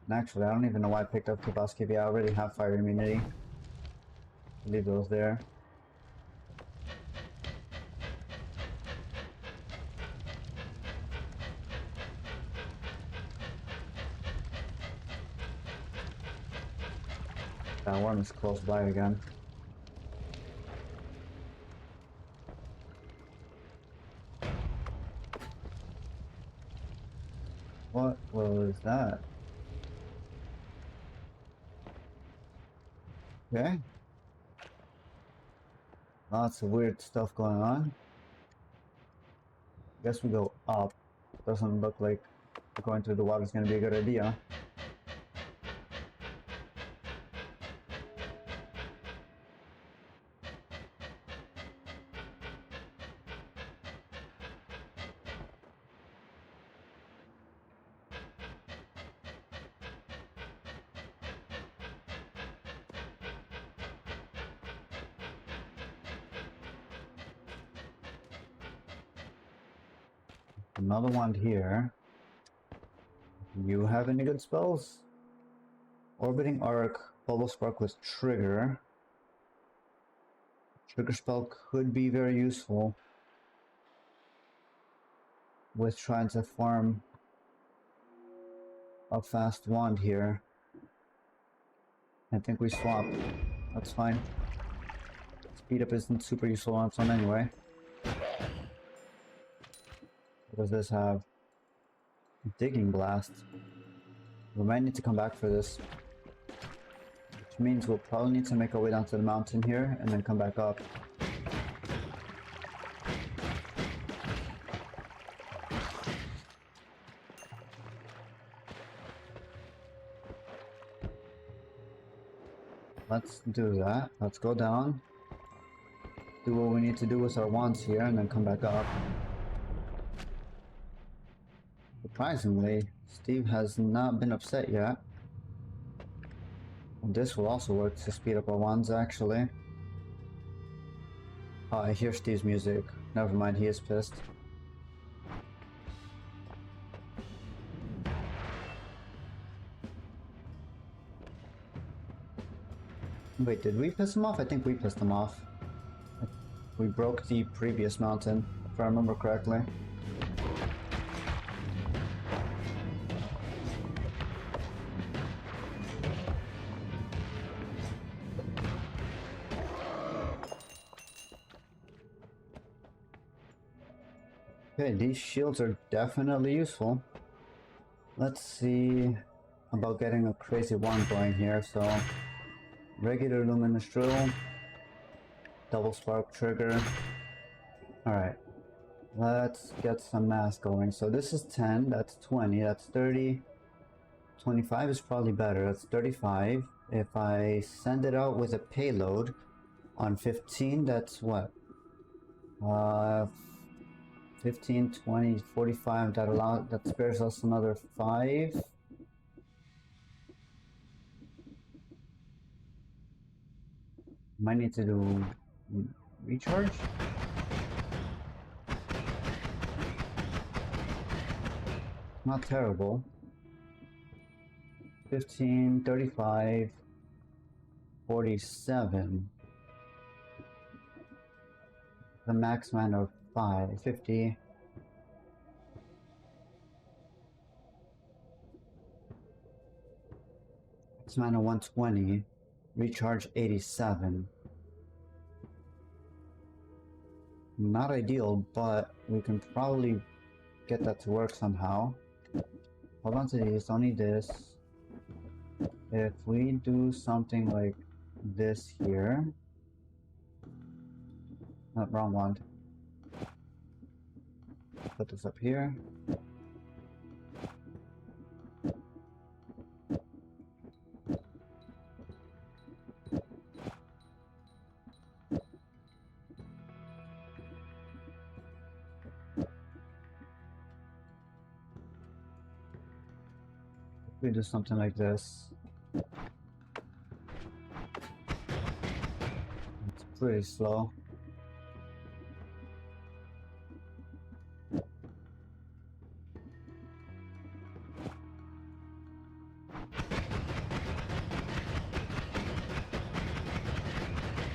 And actually, I don't even know why I picked up Kavaski V. I already have fire immunity. Leave those there. That worm is close by again. What was that? Okay. Lots of weird stuff going on. Guess we go up. Doesn't look like going through the water is going to be a good idea. Another wand here. You have any good spells? Orbiting Arc, Bubble Spark with Trigger. Trigger spell could be very useful with trying to farm a fast wand here. I think we swap. That's fine. Speed up isn't super useful on its own anyway. What does this have? Digging Blast. We might need to come back for this. Which means we'll probably need to make our way down to the mountain here and then come back up. Let's do that. Let's go down. Do what we need to do with our wands here and then come back up. Surprisingly, Steve has not been upset yet. And this will also work to speed up our wands, actually. Oh, I hear Steve's music. Never mind, he is pissed. Wait, did we piss him off? I think we pissed him off. We broke the previous mountain, if I remember correctly. Okay, these shields are definitely useful. Let's see about getting a crazy wand going here. So, regular luminous drill, double spark trigger. Alright, let's get some mass going. So this is 10, that's 20, that's 30. 25 is probably better, that's 35. If I send it out with a payload on 15, that's what? 15, 20, 45, that spares us another 5. Might need to do recharge? Not terrible. 15, 35, 47. The max mana of 5, 50. Max mana 120. Recharge 87. Not ideal, but we can probably get that to work somehow. Hold on to these, don't need this. If we do something like this here. Not wrong one. Put this up here. If we do something like this. It's pretty slow.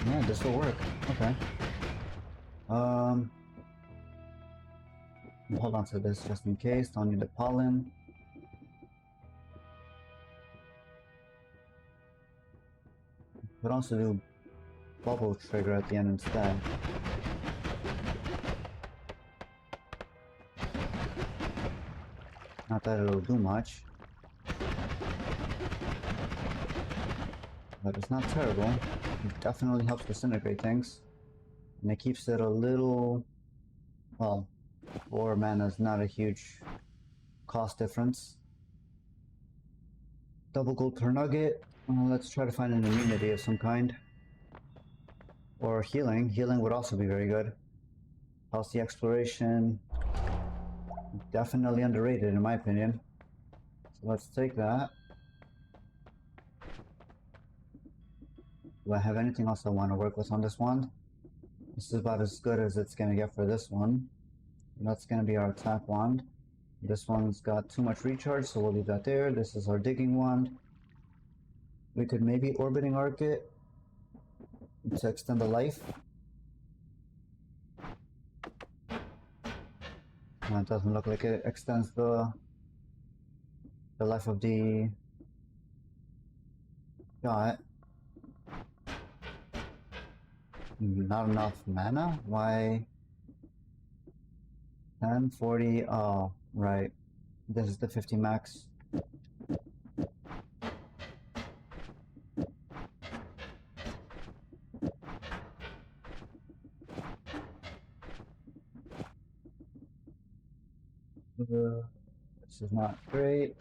Yeah, this will work. Okay. Hold on to this just in case. Don't need the pollen. Could also do bubble trigger at the end instead. Not that it'll do much, but it's not terrible. It definitely helps disintegrate things, and it keeps it a little, well, 4 mana is not a huge cost difference. Double gold per nugget. Let's try to find an immunity of some kind. Or healing. Healing would also be very good. Healthy exploration. Definitely underrated in my opinion. So let's take that. Do I have anything else I want to work with on this wand? This is about as good as it's going to get for this one. That's going to be our attack wand. This one's got too much recharge, so we'll leave that there. This is our digging wand. We could maybe orbiting arc it to extend the life. It doesn't look like it extends the life of the shot. Not enough mana? Why? 10, 40, oh, right. This is the 50 max. This is not great.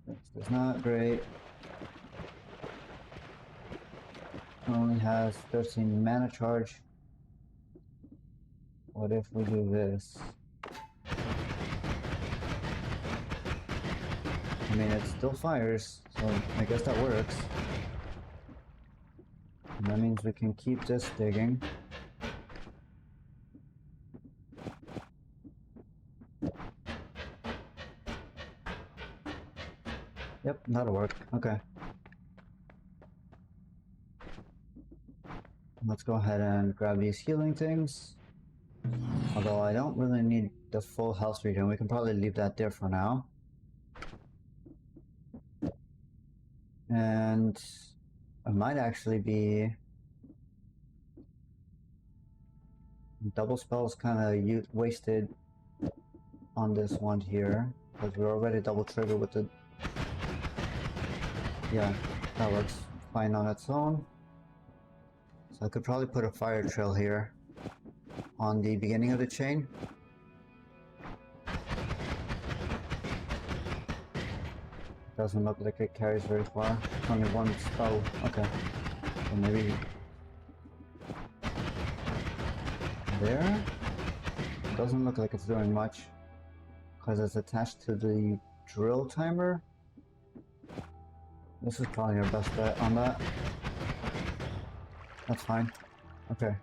This is not great. Only has 13 mana charge. What if we do this? I mean, it still fires, so I guess that works. And that means we can keep this digging. Yep, that'll work. Okay. Let's go ahead and grab these healing things. Although I don't really need the full health regen, we can probably leave that there for now. And it might actually be double spells kind of wasted. on this one here, because we're already double triggered with the... Yeah, that works fine on its own. So I could probably put a fire trail here on the beginning of the chain. Doesn't look like it carries very far. Only one spell. Okay. So maybe there? Doesn't look like it's doing much because it's attached to the drill timer. This is probably our best bet on that. That's fine. Okay.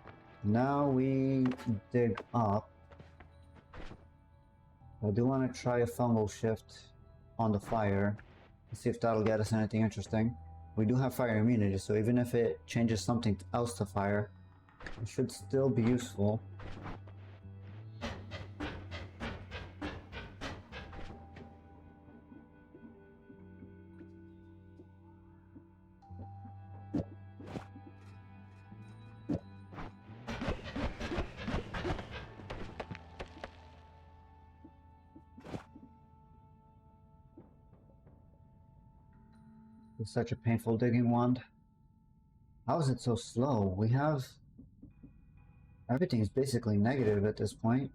Now we dig up. I do want to try a fungal shift on the fire. Let's see if that'll get us anything interesting. We do have fire immunity, so even if it changes something else to fire, it should still be useful. It's such a painful digging wand. How is it so slow? We have... Everything's basically negative at this point.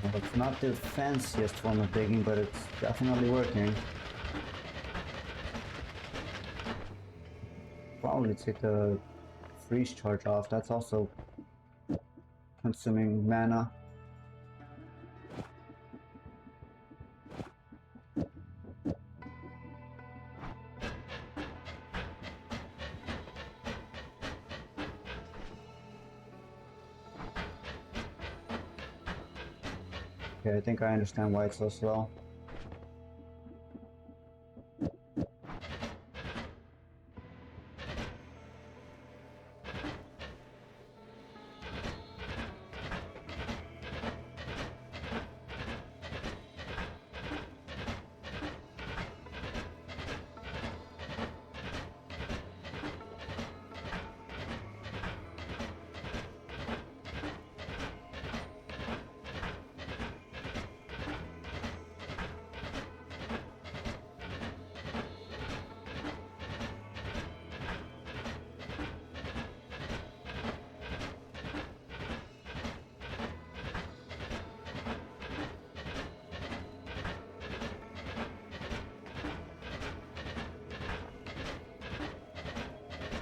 Well, it's not the fanciest form of digging, but it's definitely working. Probably take the freeze charge off. That's also consuming mana. Okay, I think I understand why it's so slow.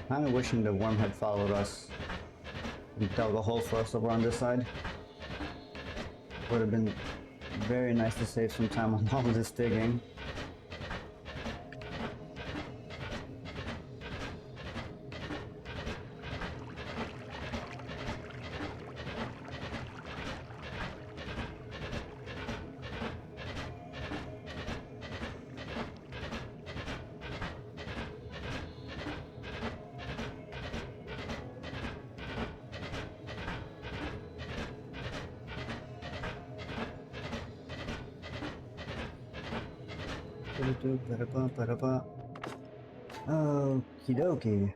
Kinda wishing the worm had followed us and dug a hole for us over on this side. Would have been very nice to save some time on all of this digging. Okie dokie.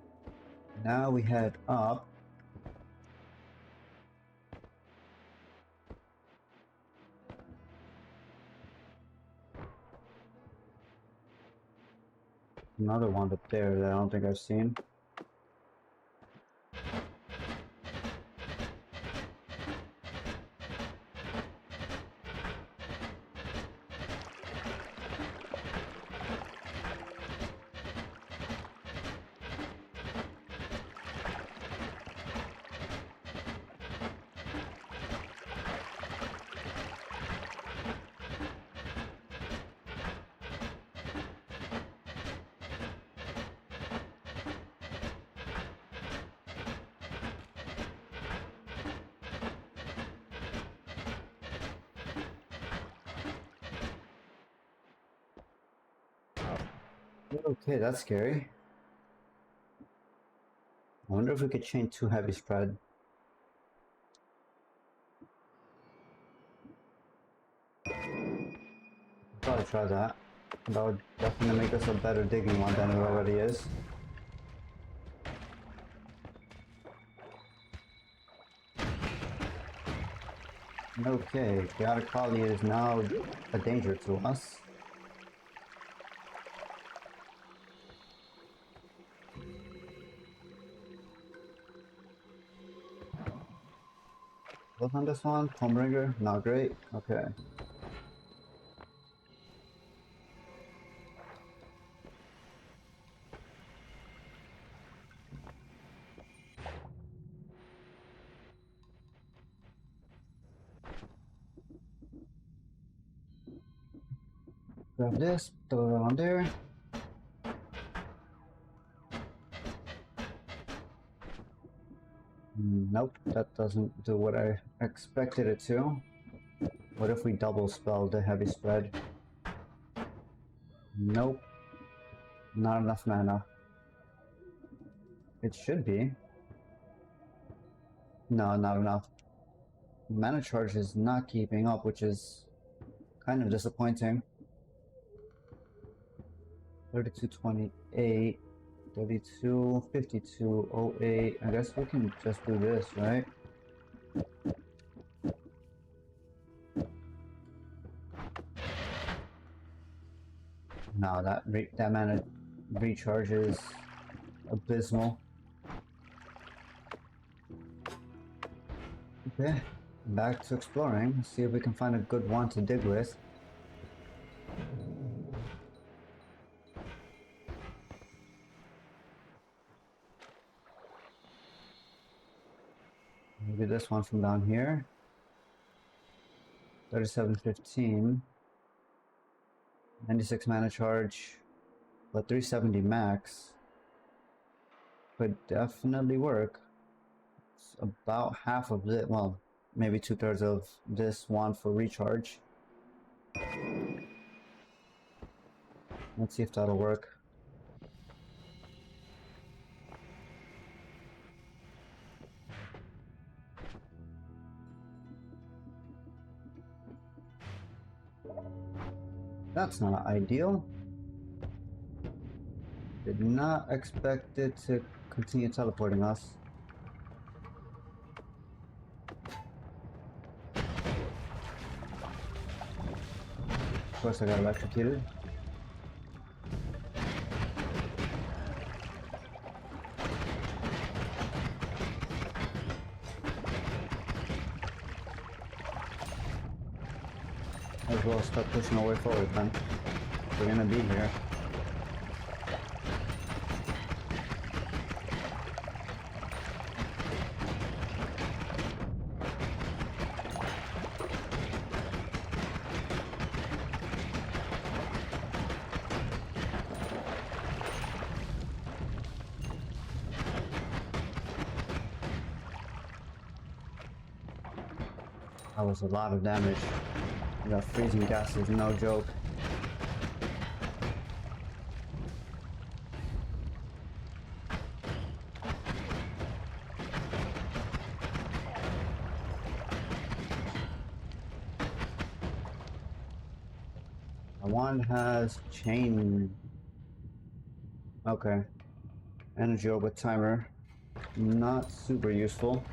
Now we head up. Another one up there that I don't think I've seen. Okay, that's scary. I wonder if we could chain 2 heavy spread. Probably try that. That would definitely make us a better digging one than it already is. Okay, chaotic collie is now a danger to us. Look on this one, Homeringer, not great. Okay. Grab this, throw it on there. Nope, that doesn't do what I expected it to. What if we double spell the heavy spread? Nope, not enough mana. It should be. No, not enough. Mana charge is not keeping up, which is kind of disappointing. 3228, 325208. I guess we can just do this, right? No, that mana recharge is abysmal. Okay, back to exploring. See if we can find a good one to dig with. Maybe this one from down here. 3715. 96 mana charge, but 370 max. Could definitely work. It's about half of it, well, maybe 2/3 of this one for recharge. Let's see if that'll work. That's not ideal. Did not expect it to continue teleporting us. Of course I got electrocuted. Might as well start pushing our way forward then. We're gonna be here. That was a lot of damage. That freezing gas is no joke. The wand has chain. Okay. Energy orbit timer. Not super useful.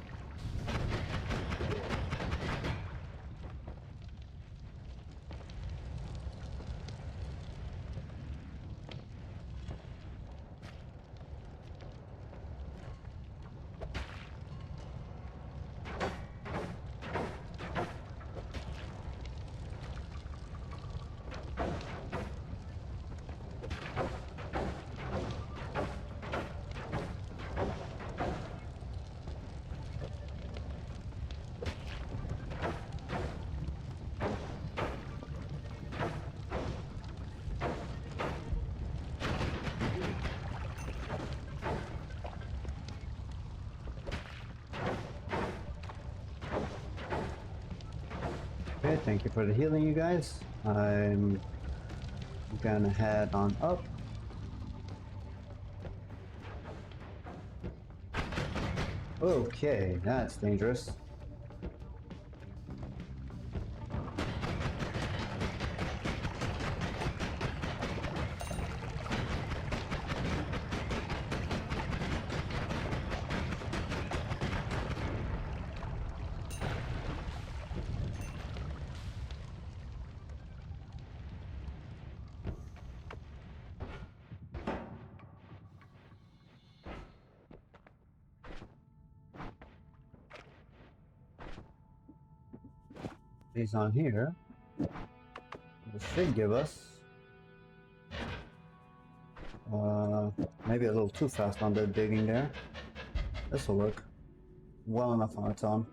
Okay, thank you for the healing, you guys. I'm gonna head on up. Okay, that's dangerous. These on here. This should give us maybe a little too fast on the digging there. This will work well enough on its own.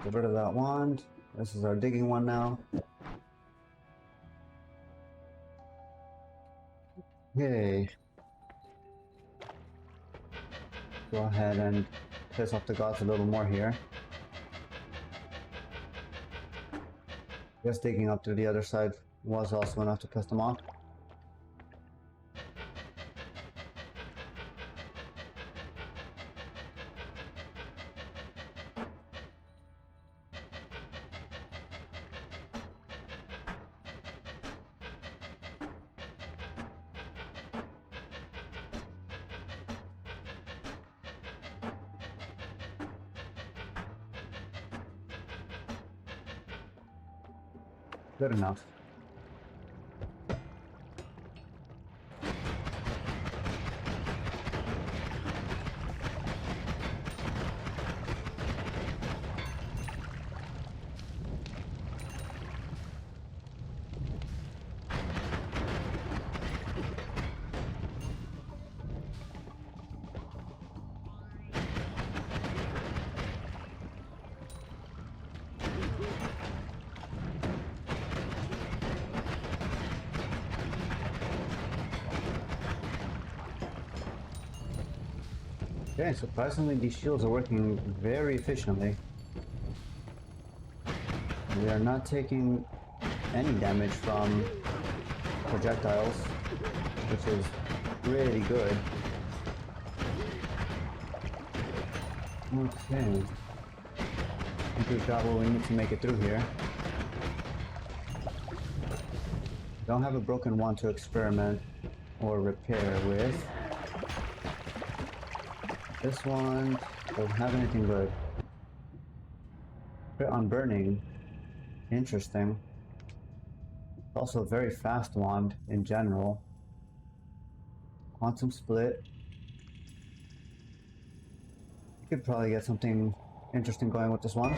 Get rid of that wand. This is our digging one now. Okay. Go ahead and piss off the gods a little more here. Just digging up to the other side was also enough to piss them off. Good enough. Okay, surprisingly these shields are working very efficiently. We are not taking any damage from projectiles, which is really good. Okay. I think we've got what we need to make it through here. Don't have a broken wand to experiment or repair with. This one doesn't have anything good. Crit on burning. Interesting. Also a very fast wand in general. Quantum split. You could probably get something interesting going with this one.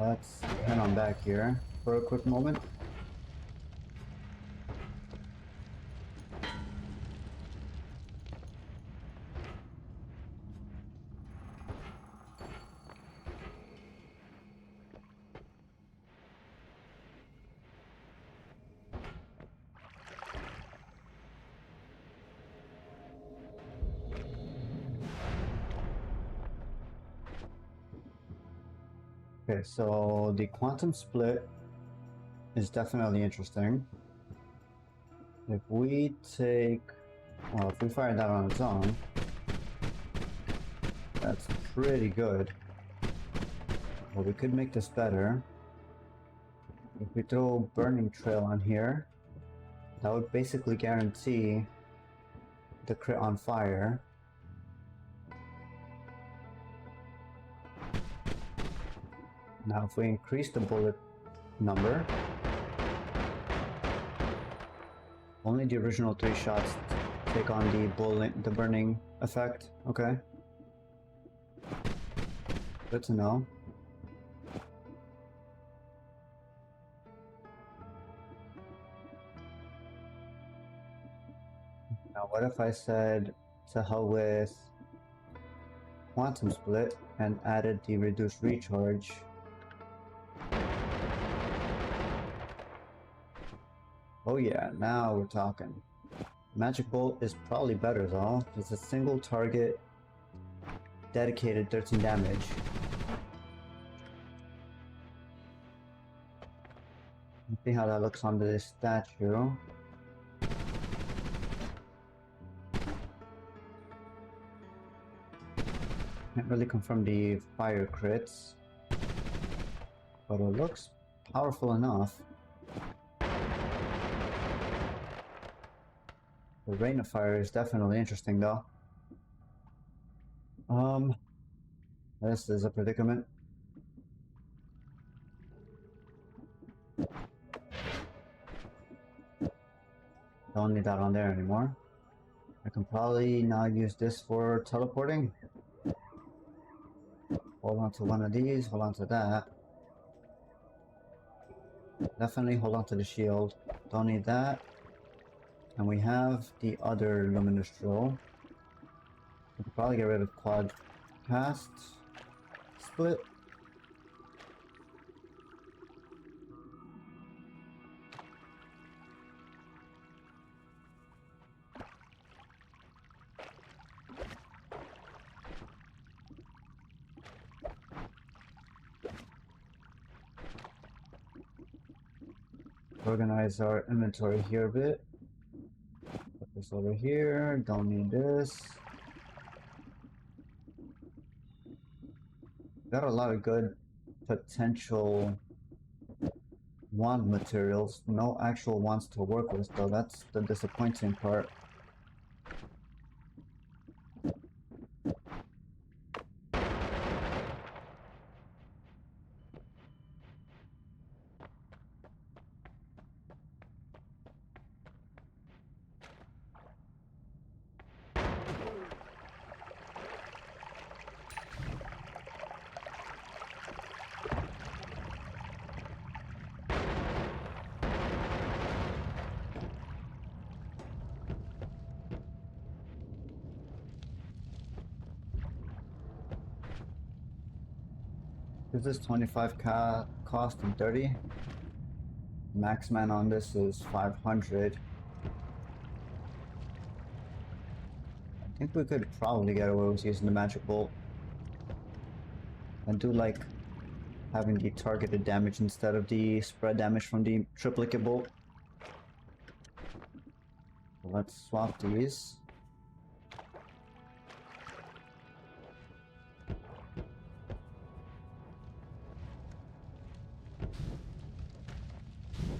Let's head on back here for a quick moment. Okay, so the quantum split is definitely interesting. If we take, well, if we fire that on its own, that's pretty good. But we could make this better. If we throw Burning Trail on here, that would basically guarantee the crit on fire. Now if we increase the bullet number, only the original 3 shots take on the burning effect. Okay. Good to know. Now what if I said to hell with Quantum Split and added the reduced recharge? Oh yeah, now we're talking. Magic Bolt is probably better though. It's a single target, dedicated 13 damage. Let's see how that looks on this statue. Can't really confirm the fire crits, but it looks powerful enough. The rain of fire is definitely interesting though. This is a predicament. Don't need that on there anymore. I can probably now use this for teleporting. Hold on to one of these, hold on to that. Definitely hold on to the shield. Don't need that. And we have the other luminous drill. We could probably get rid of quad cast. Split. Organize our inventory here a bit. Put this over here. Don't need this. Got a lot of good potential wand materials. No actual wands to work with though. That's the disappointing part. Is this 25k cost and 30? Max man on this is 500. I think we could probably get away with using the magic bolt. I do like having the targeted damage instead of the spread damage from the triplicate bolt. Let's swap these.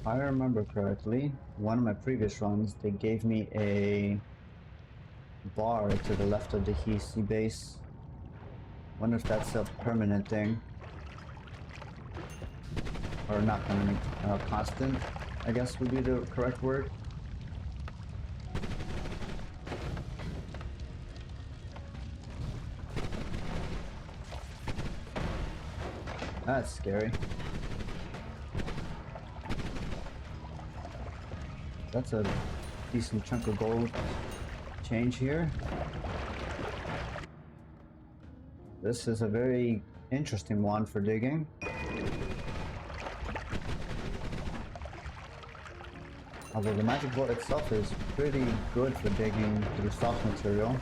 If I remember correctly, one of my previous runs, they gave me a bar to the left of the HC base. Wonder if that's a permanent thing. Or not permanent, constant, I guess would be the correct word. That's scary. That's a decent chunk of gold change here. This is a very interesting one for digging. Although the magic bolt itself is pretty good for digging through soft material.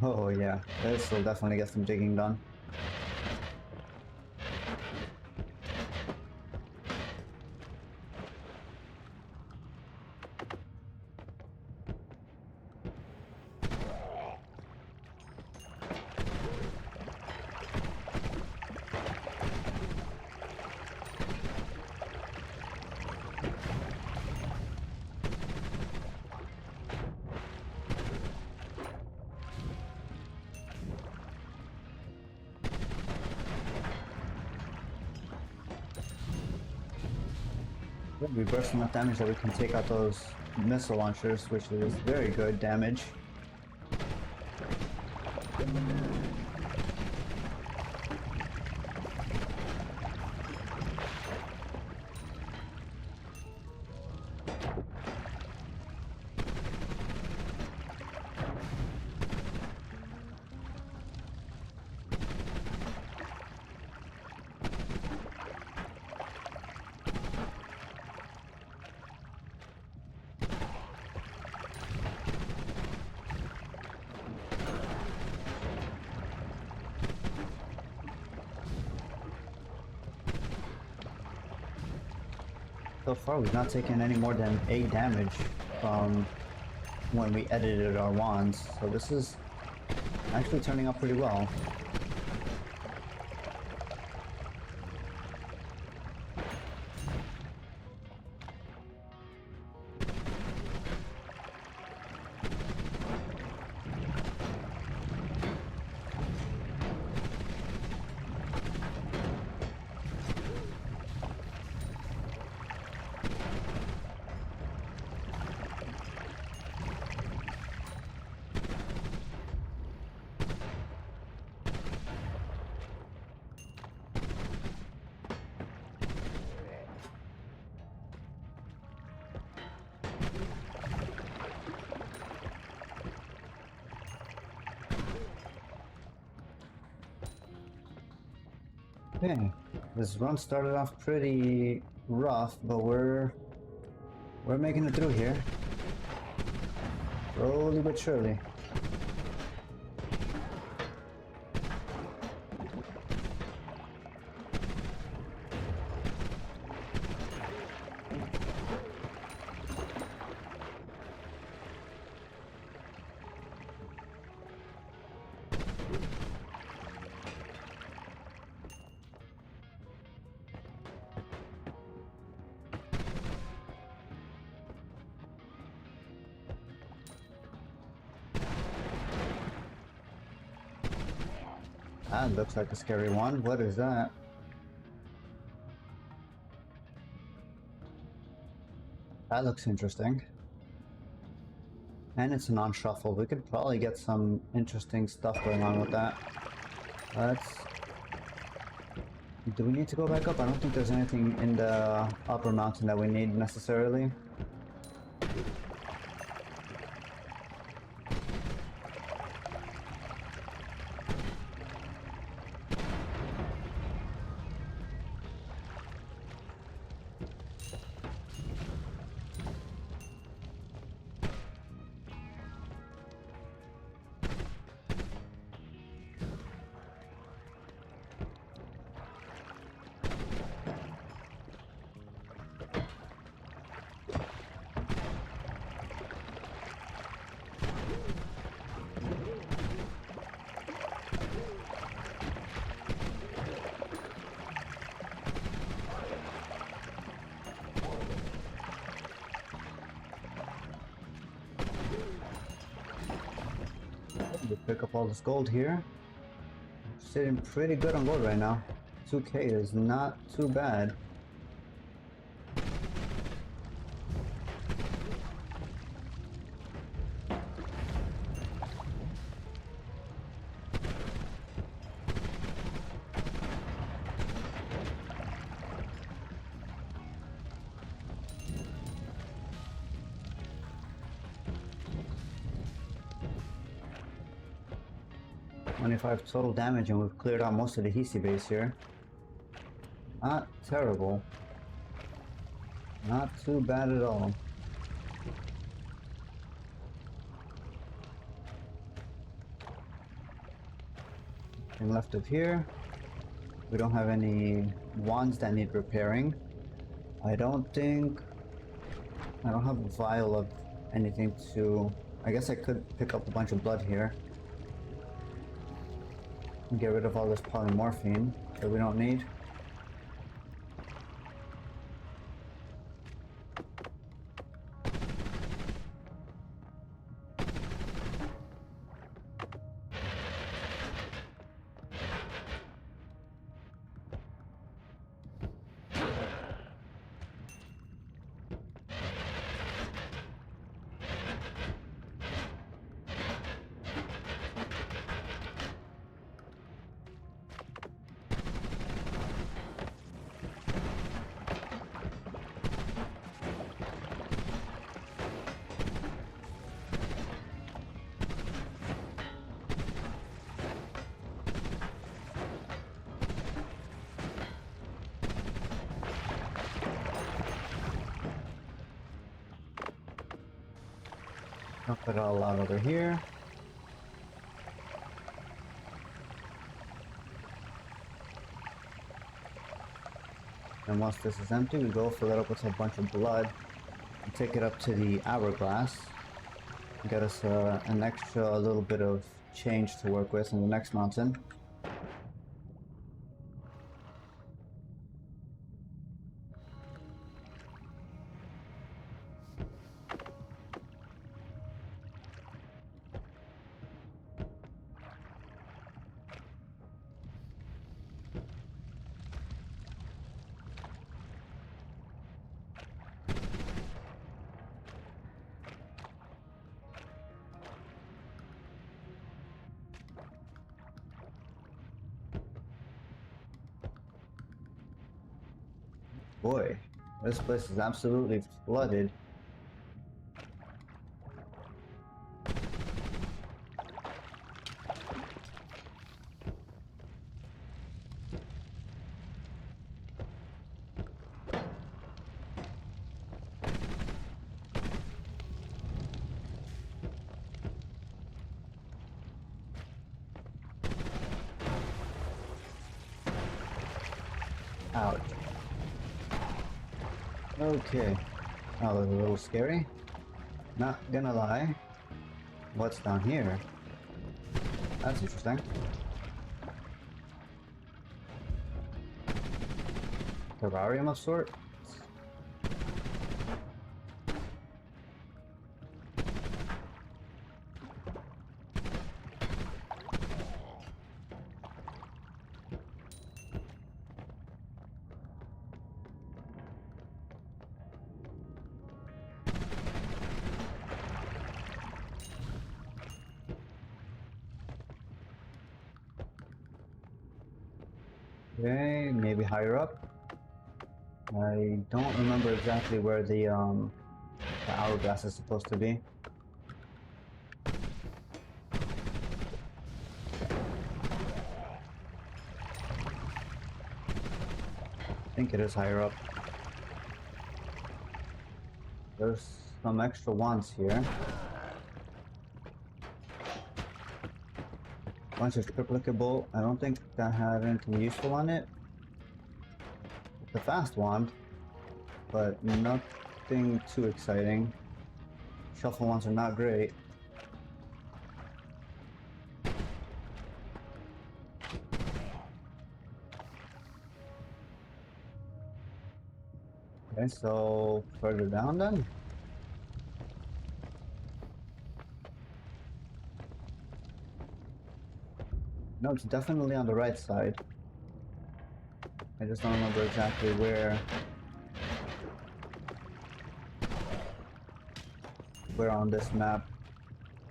Oh yeah, this will definitely get some digging done. We burst enough damage that we can take out those missile launchers, which is very good damage. So far, we've not taken any more than 8 damage from when we edited our wands, so this is actually turning out pretty well. Okay, this run started off pretty rough, but we're making it through here. Slowly but surely. That looks like a scary one. What is that? That looks interesting. And it's a non-shuffle. We could probably get some interesting stuff going on with that. Let's... Do we need to go back up? I don't think there's anything in the upper mountain that we need necessarily. 'Cause pick up all this gold here. Sitting pretty good on gold right now. 2k is not too bad. $25 total damage, and we've cleared out most of the Hisi base here. Not terrible. Not too bad at all. Nothing left of here. We don't have any wands that need repairing. I don't have a vial of anything to... I guess I could pick up a bunch of blood here. And get rid of all this polymorphine that we don't need. I'll put it all out over here. And once this is empty, we go fill it up with a bunch of blood and take it up to the hourglass. Get us an extra little bit of change to work with in the next mountain. Boy, this place is absolutely flooded. Ouch. Okay. Oh, that's a little scary. Not gonna lie. What's down here? That's interesting. Terrarium of sorts? Okay, maybe higher up. I don't remember exactly where the hourglass is supposed to be. I think it is higher up. There's some extra wands here. Bunch of triplicable. I don't think that had anything useful on it. It's a fast wand, but nothing too exciting. Shuffle wands are not great. Okay, so further down then. No, it's definitely on the right side. I just don't remember exactly where on this map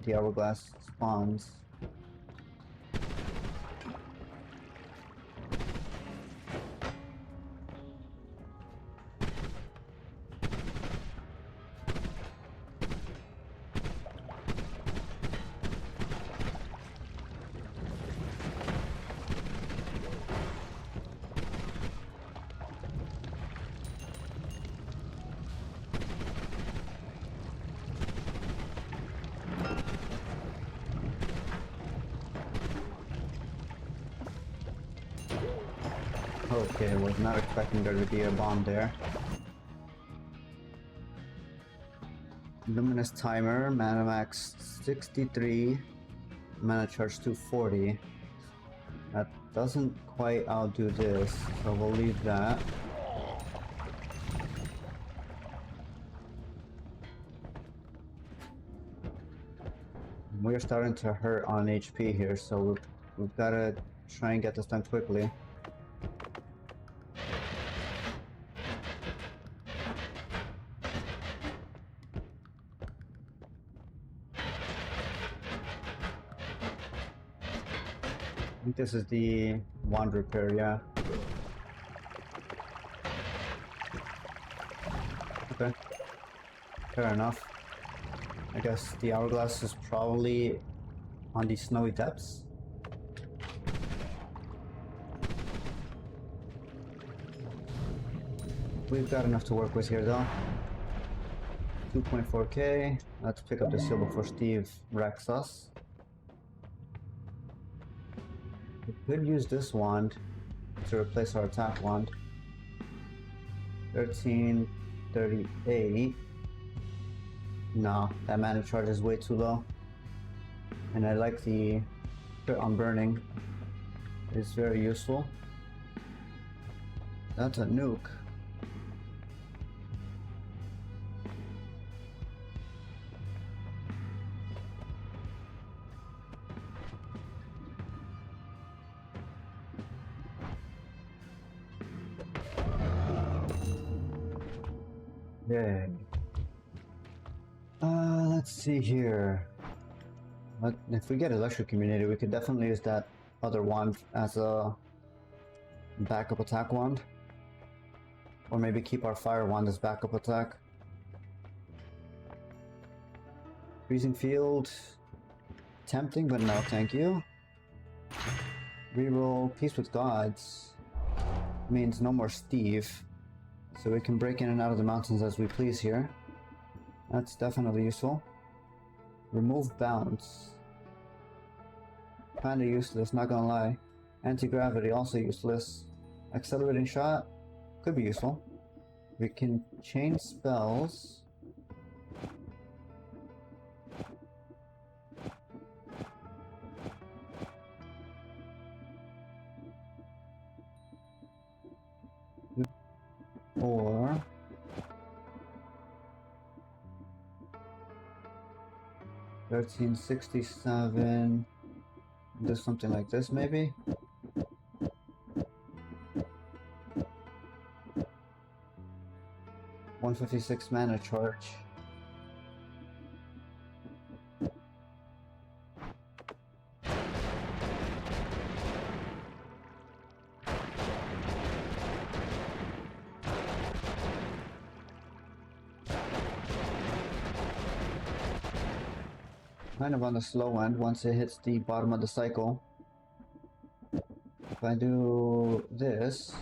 the hourglass spawns. Okay, was not expecting there to be a bomb there. Luminous timer, mana max 63, mana charge 240. That doesn't quite outdo this, so we'll leave that. We're starting to hurt on HP here, so we've got to try and get this done quickly. I think this is the wand repair, yeah. Okay. Fair enough. I guess the hourglass is probably on the snowy depths. We've got enough to work with here though. 2.4k. Let's pick up the seal before Steve wrecks us. We could use this wand to replace our attack wand. 1338. No, that mana charge is way too low. And I like the crit on burning. It's very useful. That's a nuke. Yay. Let's see here. If we get electric immunity, we could definitely use that other wand as a backup attack wand. Or maybe keep our fire wand as backup attack. Freezing field. Tempting, but no, thank you. Reroll Peace with Gods. Means no more Steve. So we can break in and out of the mountains as we please here. That's definitely useful. Remove Bounce. Kinda useless, not gonna lie. Anti-gravity, also useless. Accelerating Shot, could be useful. We can chain spells. Or 1367. Do something like this, maybe? $156 mana charge. Kind of on the slow end once it hits the bottom of the cycle. If I do this,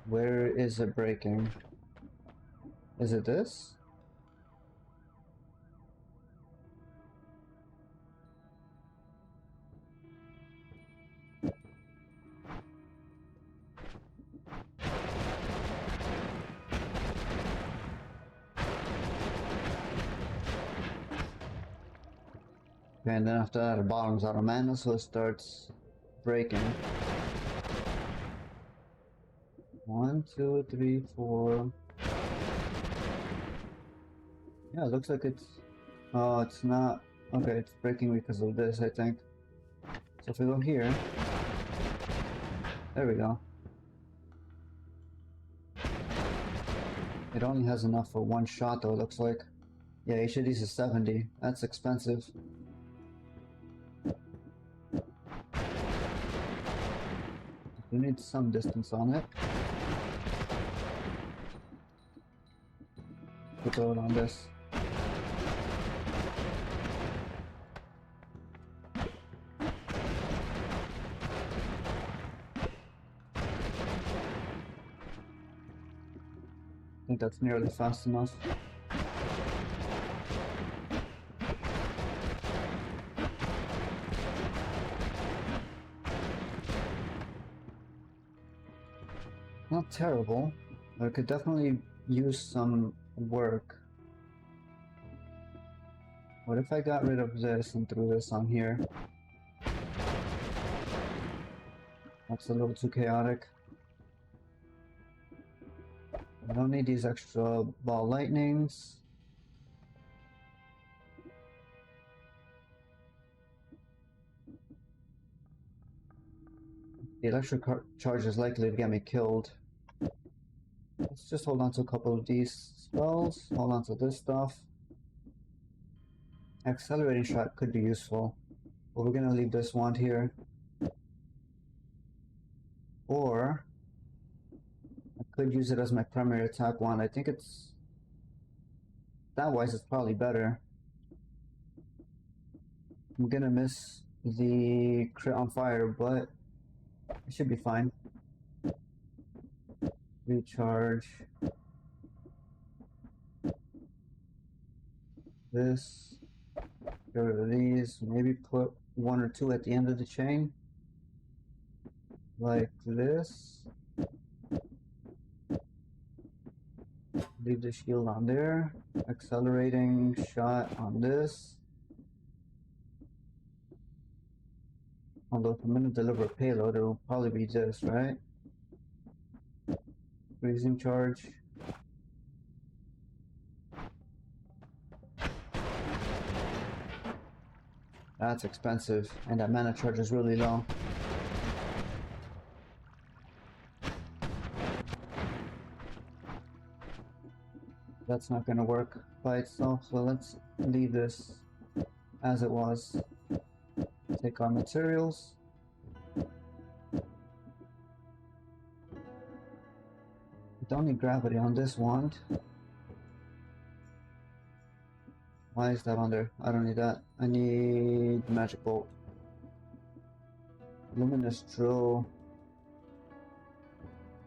where is it breaking? Is it this? Okay, and then after that it bottoms out of mana, so it starts breaking. 1, 2, 3, 4. Yeah, it looks like it's... Oh, it's not... Okay, it's breaking because of this, I think. So if we go here... There we go. It only has enough for one shot though, it looks like. Yeah, HD's is 70. That's expensive. We need some distance on it. We'll throw it on this. I think that's nearly fast enough. Not terrible, but it could definitely use some work. What if I got rid of this and threw this on here? That's a little too chaotic. I don't need these extra ball lightnings. The electric charge is likely to get me killed. Let's just hold on to a couple of these spells. Hold on to this stuff. Accelerating Shot could be useful, but we're gonna leave this wand here. Or I could use it as my primary attack wand. I think it's... Stat-wise, it's probably better. I'm gonna miss the crit on fire, but it should be fine. Recharge. This. Get rid of these. Maybe put 1 or 2 at the end of the chain. like this. Leave the shield on there. Accelerating shot on this. Although if I'm gonna deliver a payload, it will probably be this, right? Freezing charge. That's expensive, and that mana charge is really low. That's not gonna work by itself, so let's leave this as it was. Take our materials. Don't need gravity on this wand. Why is that on there? I don't need that. I need magic bolt. Luminous drill.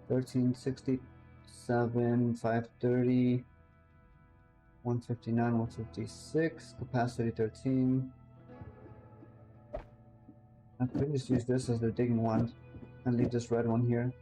1367, 530, 159, 156, capacity 13. I could just use this as the digging wand and leave this red one here.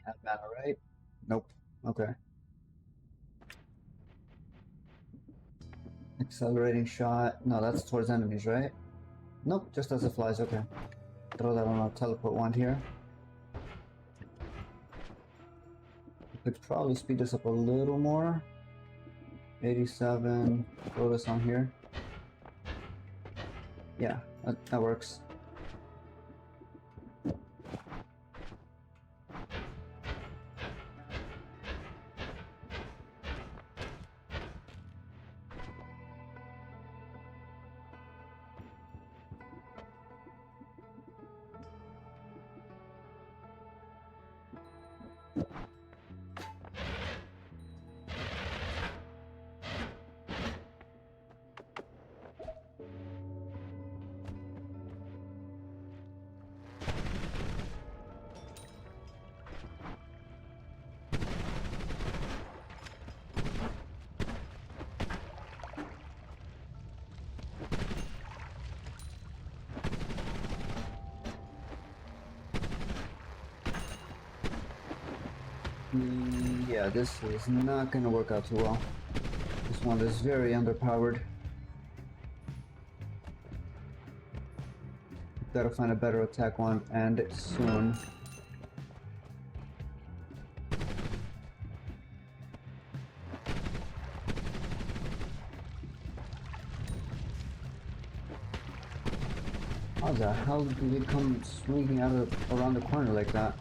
Have mana, right? Nope. Okay. Accelerating shot. No, that's towards enemies, right? Nope, just as it flies. Okay. Throw that on our teleport wand here. Could probably speed this up a little more. 87. Throw this on here. Yeah, that works. Yeah, this is not gonna work out too well. This one is very underpowered. Gotta find a better attack one, and soon. How the hell did we come swinging out of around the corner like that?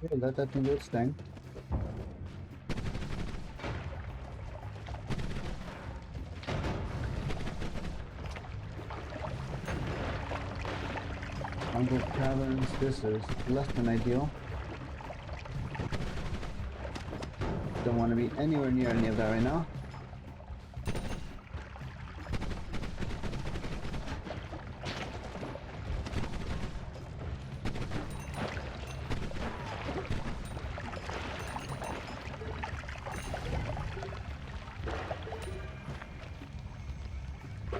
Okay, let that do its thing. Jungle caverns, this is less than ideal. Don't want to be anywhere near any of that right now.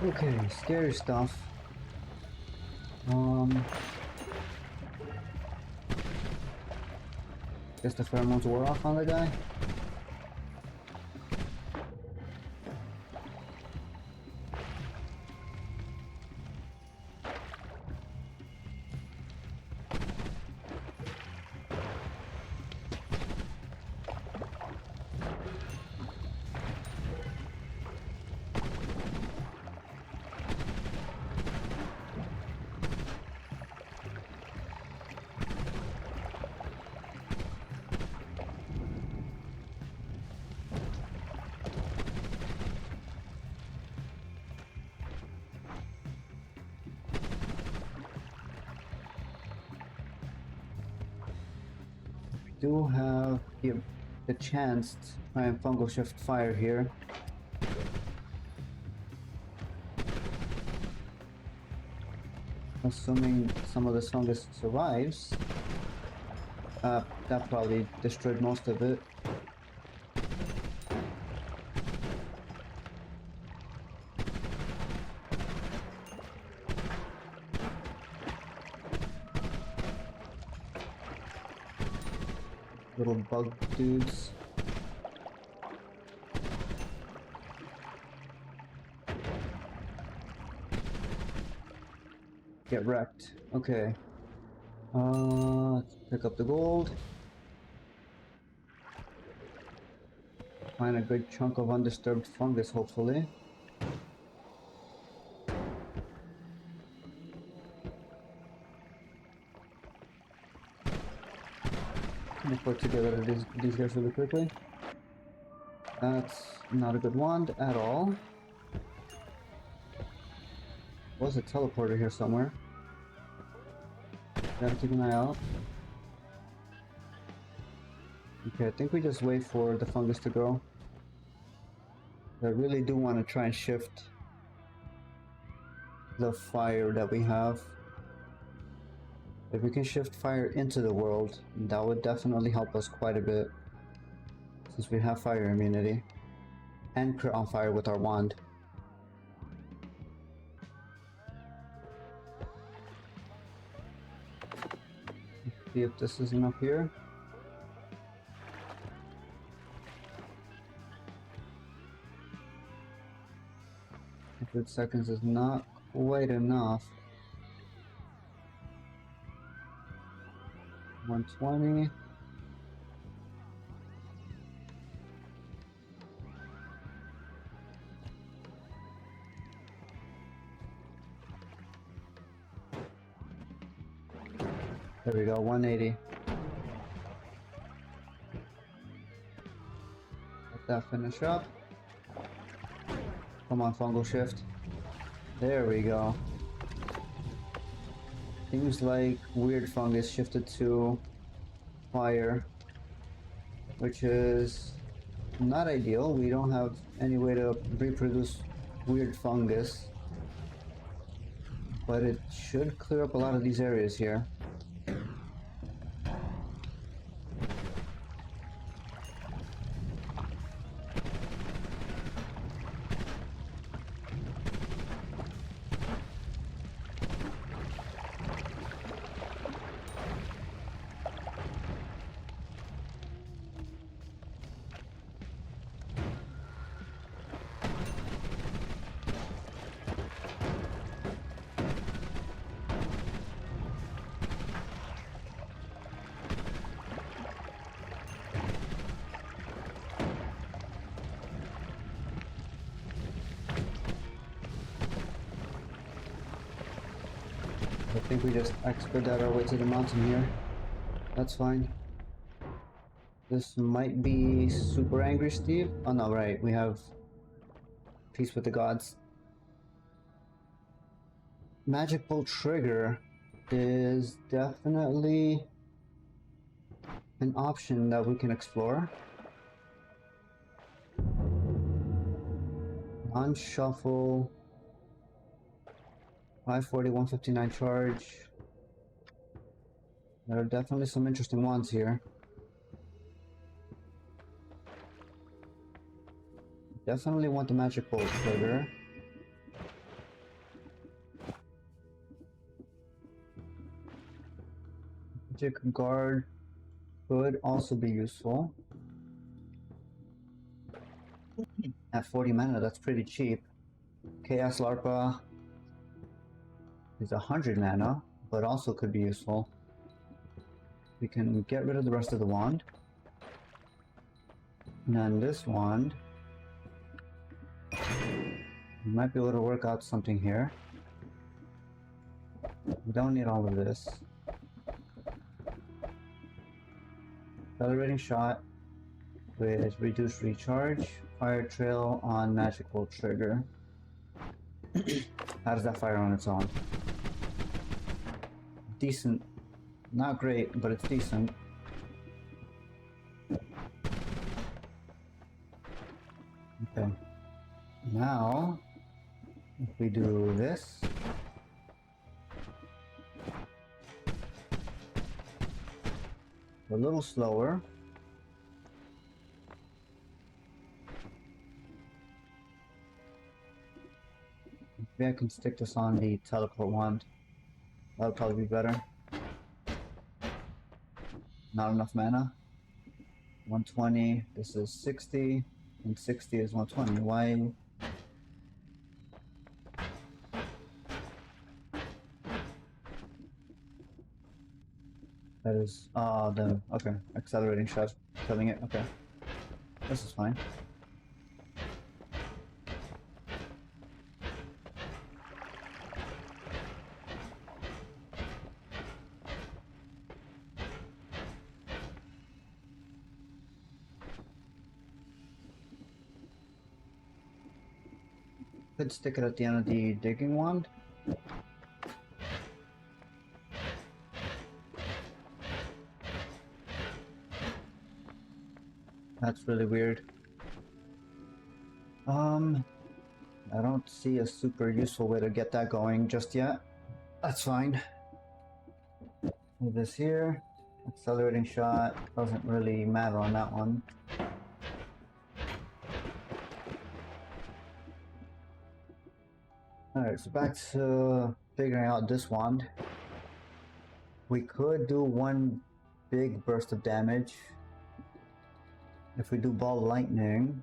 Okay, scary stuff. Guess the pheromones wore off on the guy. do have the chance to try and fungal shift fire here. Assuming some of this fungus survives. That probably destroyed most of it. Little bug dudes. Get wrecked. Okay. Let's pick up the gold. Find a good chunk of undisturbed fungus, hopefully. I'll put together these guys really quickly. That's not a good wand at all. Was a teleporter here somewhere. Gotta keep an eye out. Okay, I think we just wait for the fungus to grow. I really do want to try and shift the fire that we have. If we can shift fire into the world, that would definitely help us quite a bit. Since we have fire immunity. And crit on fire with our wand. Let's see if this is enough here. 100 seconds is not quite enough. 120. There we go, 180. Let that finish up. Come on, fungal shift. There we go. Seems like weird fungus shifted to fire, which is not ideal. We don't have any way to reproduce weird fungus, but it should clear up a lot of these areas here. I think we just expedite our way to the mountain here. That's fine. This might be super angry Steve. Oh no, right, we have peace with the gods. Magic bolt trigger is definitely an option that we can explore. Non-shuffle. 540, 159 charge. There are definitely some interesting ones here. Definitely want the magic bolt trigger. Magic guard could also be useful. At 40 mana, that's pretty cheap. Chaos Larpa is 100 mana, but also could be useful. We can get rid of the rest of the wand. And then this wand, we might be able to work out something here. We don't need all of this. Accelerating shot with reduced recharge. Fire trail on magic bolt trigger. How does that fire on its own? Decent. Not great, but it's decent. Okay. Now, if we do this, a little slower. Maybe I can stick this on the teleport wand. That would probably be better. Not enough mana. 120. This is 60. And 60 is 120. Why? That is, okay, accelerating shot, killing it, okay. This is fine. Could stick it at the end of the digging wand. That's really weird. I don't see a super useful way to get that going just yet. That's fine. Move this here. Accelerating shot doesn't really matter on that one. Alright, so back to figuring out this wand. We could do one big burst of damage. If we do ball lightning,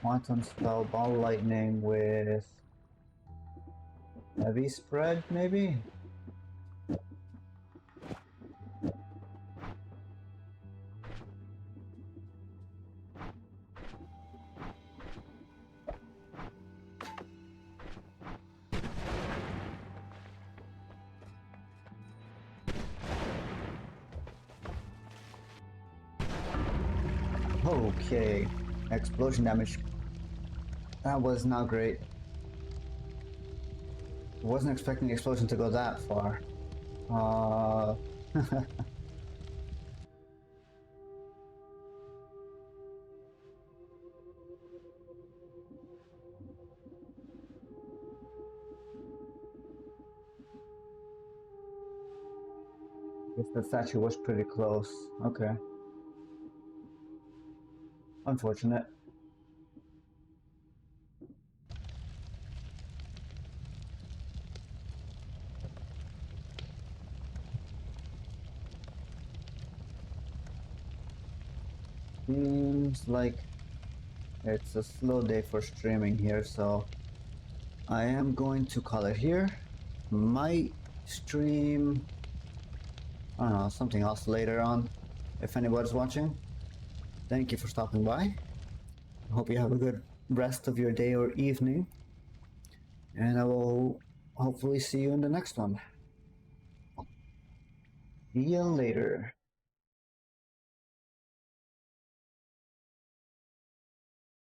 quantum spell, ball lightning with heavy spread, maybe? Okay, explosion damage. That was not great. Wasn't expecting the explosion to go that far. Guess the statue was pretty close. Okay. Unfortunate. Seems like it's a slow day for streaming here, so I am going to call it here. Might stream, I don't know, something else later on if anybody's watching. Thank you for stopping by. I hope you have a good rest of your day or evening. And I will hopefully see you in the next one. See you later.